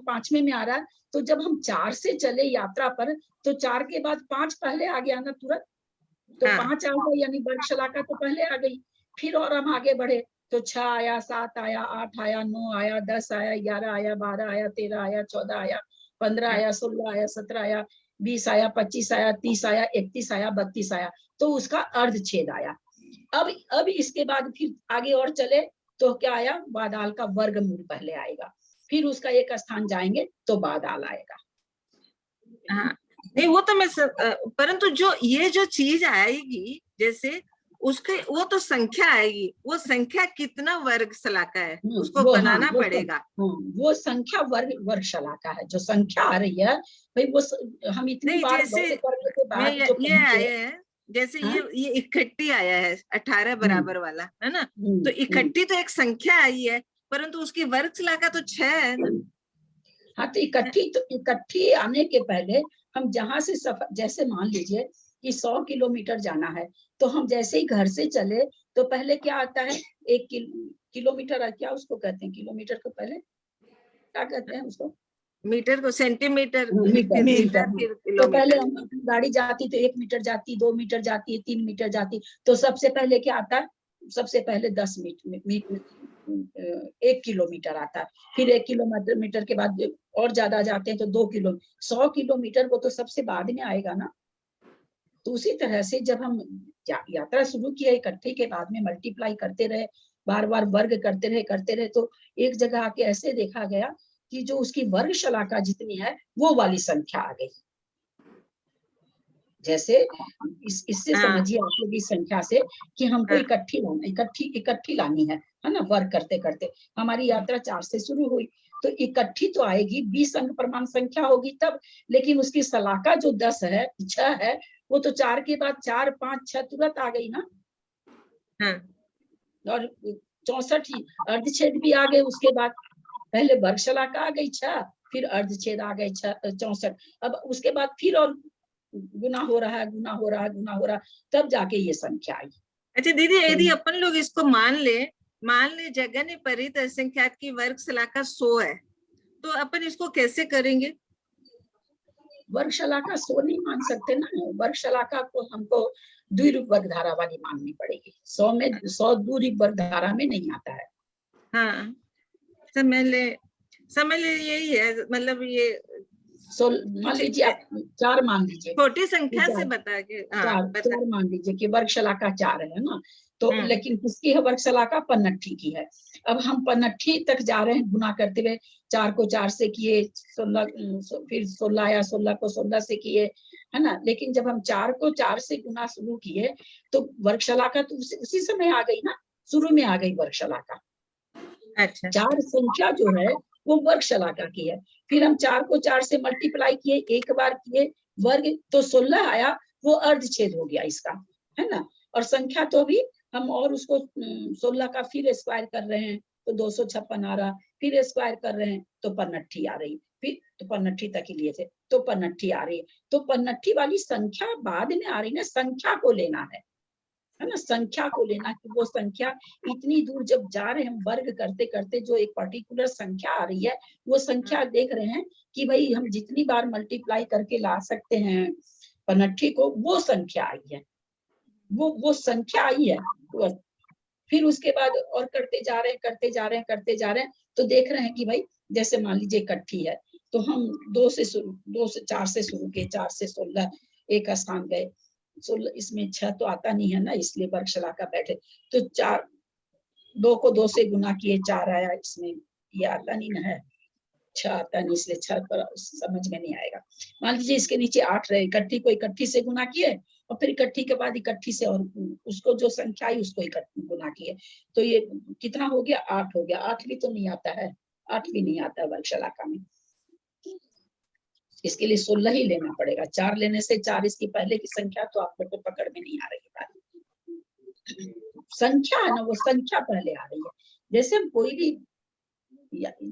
5वें में आ रहा है, तो जब हम 4 से चले यात्रा पर तो 4 के बाद 5 पहले आ गया ना तुरंत, तो 5 आ गया, यानी वर्ग शलाका तो पहले आ गई। फिर और हम आगे बढ़े तो 6 आया, 7 आया, 8 आया, 9 आया, 10 आया, 11 आया, 12 आया, 13 आया, 14 आया, 15 आया, 16 आया, 17 आया, 20 आया, 25 आया, 30 आया, 31 आया, 32 आया, तो उसका अर्धछेद आया। अब इसके बाद फिर आगे और चले तो क्या आया, बादाल का वर्गमूल पहले आएगा, फिर उसका एक स्थान जाएंगे तो बादाल आएगा। हाँ नहीं वो तो मैं परंतु जो चीज आएगी जैसे उसके वो तो संख्या आएगी, वो संख्या कितना वर्ग शलाका है उसको बनाना पड़ेगा। वो संख्या वर्ग शलाका है, जो संख्या आ रही है भाई वो हम इतनी बार जैसे ये आया है, जैसे ये इकट्ठी आया है 18 बराबर वाला, है ना, तो इकट्ठी तो एक संख्या आई है, परंतु उसकी वर्ग शलाका तो 6 है ना। हाँ तो इकट्ठी आने के पहले हम जहाँ से सफर, जैसे मान लीजिए कि 100 किलोमीटर जाना है, तो हम जैसे ही घर से चले तो पहले क्या आता है, 1 किलोमीटर, क्या उसको कहते हैं, किलोमीटर को पहले क्या कहते हैं उसको, मीटर को सेंटीमीटर, मीटर। तो पहले हम गाड़ी जाती तो 1 मीटर जाती, 2 मीटर जाती, 3 मीटर जाती, तो सबसे पहले क्या आता है, सबसे पहले 10 मीटर 1 किलोमीटर आता है, फिर 1 किलोमीटर के बाद और ज्यादा जाते हैं तो 2 किलो, 100 किलोमीटर वो तो सबसे बाद में आएगा ना। तो उसी तरह से जब हम यात्रा शुरू किया इकट्ठे के बाद में मल्टीप्लाई करते रहे, बार बार वर्ग करते रहे, तो एक जगह आके ऐसे देखा गया कि जो उसकी वर्ग शलाका जितनी है वो वाली संख्या आ गई। जैसे इससे समझिए आप लोग इस संख्या से कि हमको इकट्ठी लानी है ना, वर्ग करते करते हमारी यात्रा 4 से शुरू हुई, तो इकट्ठी तो आएगी 20 अंक प्रमाण संख्या होगी तब, लेकिन उसकी शलाका जो 10 है 6 है, वो तो 4 के बाद 4, 5, 6 तुरंत आ गई ना। और 64 ही अर्धछेद भी आ गए उसके बाद, पहले वर्ग शलाका आ गई 6, फिर अर्धछेद आ गए 64, अब उसके बाद फिर और गुना हो रहा है, तब जाके ये संख्या आई। अच्छा दीदी, यदि अपन लोग इसको मान ले जगन परित असंख्यात की वर्ग शलाका 100 है, तो अपन इसको कैसे करेंगे? वर्ग शलाका 100 नहीं मान सकते ना, वर्ग शलाका को हमको द्विरूप वर्ग धारा वाली माननी पड़ेगी। 100 द्विरूप वर्ग धारा में नहीं आता है। हाँ समझ ले यही है, मतलब ये मान लीजिए आप 4 मान लीजिए, छोटी संख्या से बता के 4 मान लीजिए कि वर्ग शलाका 4 है ना, तो लेकिन किसकी है वर्ग शलाका? पन्नट्ठी की है। अब हम पन्नट्ठी तक जा रहे हैं गुना करते हुए, 4 को 4 से किए 16, फिर 16 आया, 16 को 16 से किए, है ना, लेकिन जब हम 4 को 4 से गुना शुरू किए तो वर्ग शलाका तो उसी समय आ गई ना, शुरू में आ गई वर्ग शलाका। अच्छा, 4 संख्या जो है वो वर्ग शलाका की है। फिर हम 4 को 4 से मल्टीप्लाई किए, एक बार किए वर्ग, तो 16 आया, वो अर्धछेद हो गया इसका, है ना। और संख्या तो अभी हम और उसको 16 का फिर स्क्वायर कर रहे हैं तो 256 आ रहा, फिर स्क्वायर कर रहे हैं तो पन्नट्ठी आ रही, फिर तो पन्नट्ठी तक ही लिए थे तो पन्नट्ठी आ रही है। तो पन्नट्ठी वाली संख्या बाद में आ रही ना, संख्या को लेना है ना, संख्या को लेना कि वो संख्या इतनी दूर जब जा रहे हैं हम वर्ग करते करते, जो एक पर्टिकुलर संख्या आ रही है वो संख्या देख रहे हैं कि भाई हम जितनी बार मल्टीप्लाई करके ला सकते हैं पन्नट्ठी को, वो संख्या आई है, वो संख्या आई है। फिर उसके बाद और करते जा रहे हैं तो देख रहे हैं कि भाई जैसे मान लीजिए इकट्ठी है तो हम 2 से 4 से शुरू किए, 4 से 16 एक स्थान गए, 16 इसमें 6 तो आता नहीं है ना, इसलिए वर्गशलाका बैठे तो 4, 2 को 2 से गुना किए 4 आया, इसमें ये आता नहीं ना है, 6 आता नहीं, इसलिए 6 पर समझ में नहीं आएगा। मान लीजिए इसके नीचे 8 रहे, इकट्ठी को इकट्ठी से गुना किए और फिर इकट्ठी के बाद इकट्ठी से और उसको जो संख्या आई उसको इकट्ठी गुना किए, तो ये कितना हो गया, 8 हो गया। 8 भी तो नहीं आता है, 8 भी नहीं आता है वर्गशलाका में, इसके लिए 16 ही लेना पड़ेगा। 4 लेने से 4 इसकी पहले की संख्या तो आप लोग को पकड़ में नहीं आ रही बात। संख्या है ना, वो संख्या पहले आ रही है। जैसे हम कोई भी,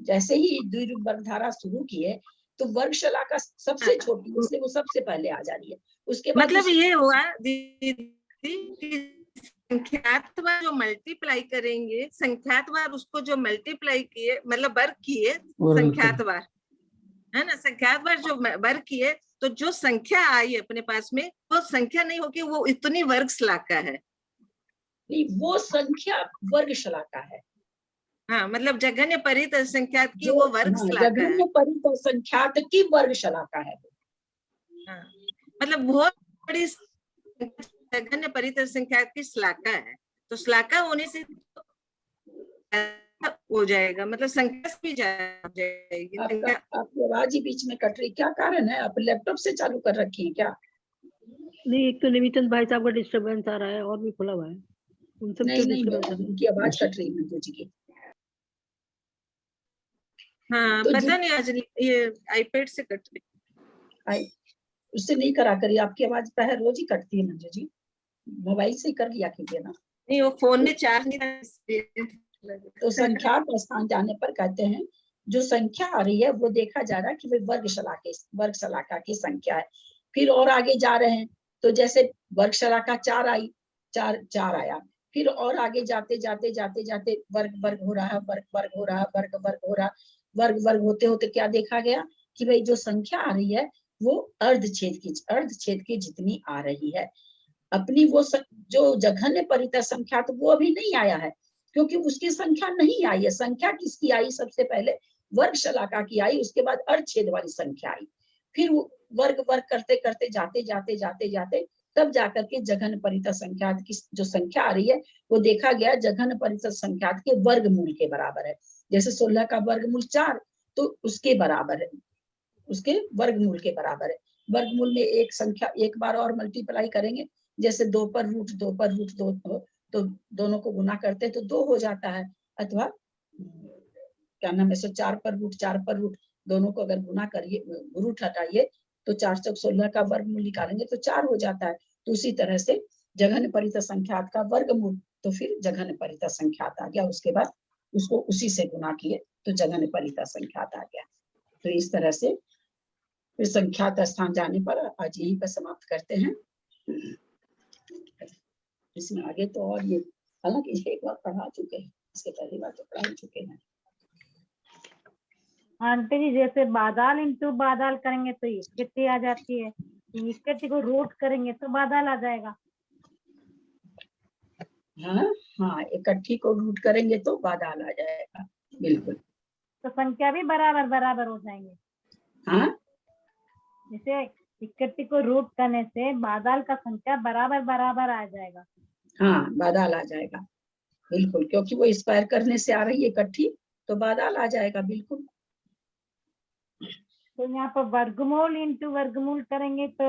जैसे ही द्विरूप वर्गधारा शुरू किए तो वर्गशलाका सबसे छोटी, इसलिए वो सबसे पहले आ जा रही है। उसके बाद मतलब ये हुआ दीदी, संख्यात्वार जो मल्टीप्लाई करेंगे, संख्यात्वार उसको जो मल्टीप्लाई किए मतलब वर्ग किए, संख्यात्वार है ना, संख्यात्वार जो वर्ग किए, तो जो संख्या आई अपने पास में वो संख्या नहीं होगी, वो इतनी वर्गशलाका है। नहीं, वो संख्या वर्गशलाका है। हाँ, मतलब जघन्य परित संख्यात की वो वर्गशलाका है। जघन्य परित संख्यात की वर्गशलाका है। हाँ, मतलब बहुत बड़ी जघन्य परित संख्यात की शलाका है, तो शलाका होने से हो जाएगा, मतलब संख्या भी जाएगी। आपकी आवाज ही बीच में कट रही, क्या कारण है? आप लैपटॉप से चालू कर रखी है क्या? नहीं, एक तो निमितन भाई साहब का डिस्टरबेंस आ रहा है और भी खुला हुआ है, उन सब नहीं, उनकी आवाज कट रही है जी की। हाँ, तो पता नहीं आज ये आईपैड से कट रही, उससे नहीं करा करिए, आपकी आवाज पहले रोज ही कटती है मंजू जी, मोबाइल से कर लिया कीजिए ना। नहीं, वो फोन में चार्ज नहीं। तो संख्या का स्थान जाने पर कहते हैं जो संख्या आ रही है वो देखा जा रहा है कि वर्गशलाका की संख्या है। फिर और आगे जा रहे हैं तो जैसे वर्गशलाका 4 आई, 4 आया, फिर और आगे जाते जाते जाते जाते वर्ग हो रहा है, वर्ग हो रहा है, वर्ग हो रहा, वर्ग होते होते क्या देखा गया कि भाई जो संख्या आ रही है वो अर्धछेद की जितनी आ रही है। अपनी वो जो जघन्य परित संख्या तो वो अभी नहीं आया है, क्योंकि उसकी संख्या नहीं आई है। संख्या किसकी आई? सबसे पहले वर्गशलाका की आई, उसके बाद अर्धछेद वाली संख्या आई, फिर वर्ग करते करते जाते जाते जाते जाते तब जाकर के जघन्य परित संख्यात की जो संख्या आ रही है वो देखा गया जघन्य परित संख्यात के वर्गमूल के बराबर है। जैसे 16 का वर्गमूल 4 तो उसके बराबर है, उसके वर्गमूल के बराबर है। वर्गमूल में एक संख्या एक बार और मल्टीप्लाई करेंगे, जैसे 2 पर रूट 2 तो दोनों को गुना करते तो 2 हो जाता है, अथवा क्या नाम है 4 पर रूट दोनों को अगर गुना करिए, रूट हटाइए तो 4 चौक 16 का वर्गमूल निकालेंगे तो 4 हो जाता है। तो उसी तरह से जघन्य परित संख्यात का वर्गमूल, तो फिर जघन्य परित संख्यात आ गया, उसके बाद उसको उसी से गुना किए तो जघन्य परित संख्यात आ गया। तो इस तरह से फिर संख्यात स्थान जाने पर आज यहीं पर समाप्त करते हैं। इसमें आगे तो और ये हालांकि एक बार पढ़ा चुके हैं, इसके पहली बार तो पढ़ा चुके हैं। आंटी जी, जैसे बादल इंटू बादल करेंगे तो इकट्ठी आ जाती है, इकट्ठी को रूट करेंगे तो बादल आ जाएगा। हाँ, इकट्ठी को रूट करेंगे तो बादल आ जाएगा, बिल्कुल। तो संख्या भी बराबर हो जाएंगे। हाँ, जैसे इकट्ठी को रूट करने से बादल का संख्या बराबर आ जाएगा। हाँ, बादल आ जाएगा, बिल्कुल, क्योंकि वो स्क्वायर करने से आ रही है इकट्ठी, तो बादल आ जाएगा, बिल्कुल। तो यहाँ पर वर्गमूल इंटू वर्गमूल करेंगे तो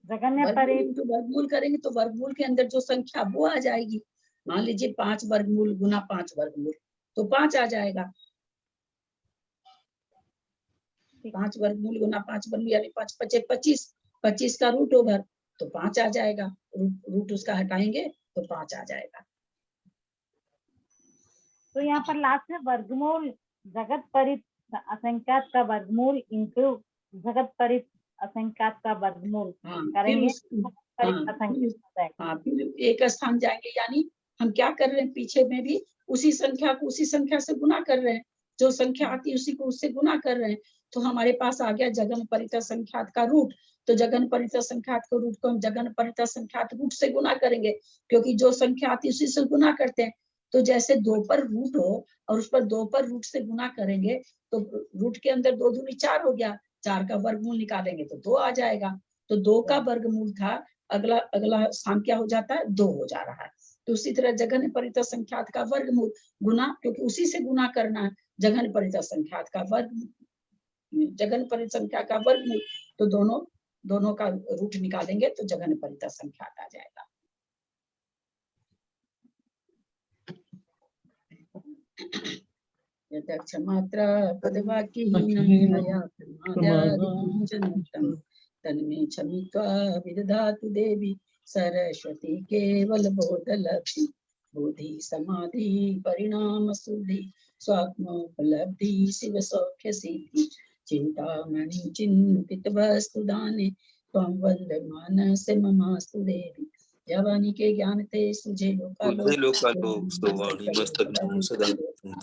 जघन्य परित वर्गमूल करेंगे तो वर्गमूल के अंदर जो संख्या वो आ जाएगी। मान लीजिए 5 वर्गमूल गुना 5 वर्गमूल तो 5 आ जाएगा। 5 वर्गमूल गुना 5 वर्गमूल यानी 5 × 5 = 25 का रूट ओवर तो 5 आ जाएगा, रूट उसका हटाएंगे तो 5 आ जाएगा। तो यहाँ पर लास्ट में वर्गमूल जगत परित असंख्यात का वर्गमूल इंटू जगत परित असंख्यात का वर्गमूल करेंगे। फिर एक स्थान जाएंगे, यानी हम क्या कर रहे हैं, पीछे में भी उसी संख्या को उसी संख्या से गुना कर रहे हैं, जो संख्या आती है उसी को उससे गुना कर रहे हैं। तो हमारे पास आ गया जघन्य परित संख्यात का रूट, तो जघन्य परित संख्यात का रूट को हम जघन्य परित संख्यात रूट से गुना करेंगे, क्योंकि जो संख्या आती है उसी से गुना करते हैं। तो जैसे 2 पर रूट हो और उस पर 2 पर रूट से गुना करेंगे तो रूट के अंदर 2 दूनी 4 हो गया, 4 का वर्गमूल निकालेंगे तो 2 आ जाएगा। तो 2 का वर्गमूल था अगला अगला स्थान क्या हो जाता है, 2 हो जा रहा है। तो उसी तरह जघन्य परित संख्यात का वर्गमूल गुना, क्योंकि उसी से गुना करना है, जघन्य परित संख्यात का वर्ग, जघन्य परित संख्या का वर्गमूल, तो दोनों का रूट निकालेंगे तो जघन्य परित संख्यात आ जाएगा। यदक्षमात्रा पदवाक्यहीनम् तन्मे क्षमित्वा विदधातु देवी सरस्वती केवल बोधलब्धि बोधि समाधि परिणाम शुद्धि स्वात्मोपलब्धि शिव सौख्य सिद्धि चिंतामणि चिंतित वस्तु दाने त्वं वन्दमानस्य ममास्तु देवी। जवानी के ज्ञान ते सुझे लोकालो स्तवाणि मस्तकं सदा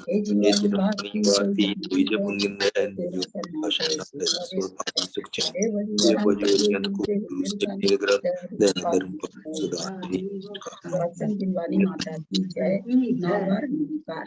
हे जिनवानी एतवाणी वाती तुझे पुण्यंदन जो भाषण सुखचैन ये बजोरियन को दूसरे निग्रह धर्म पर सुधा जिनवानी माता की जय। नवबार नमस्कार।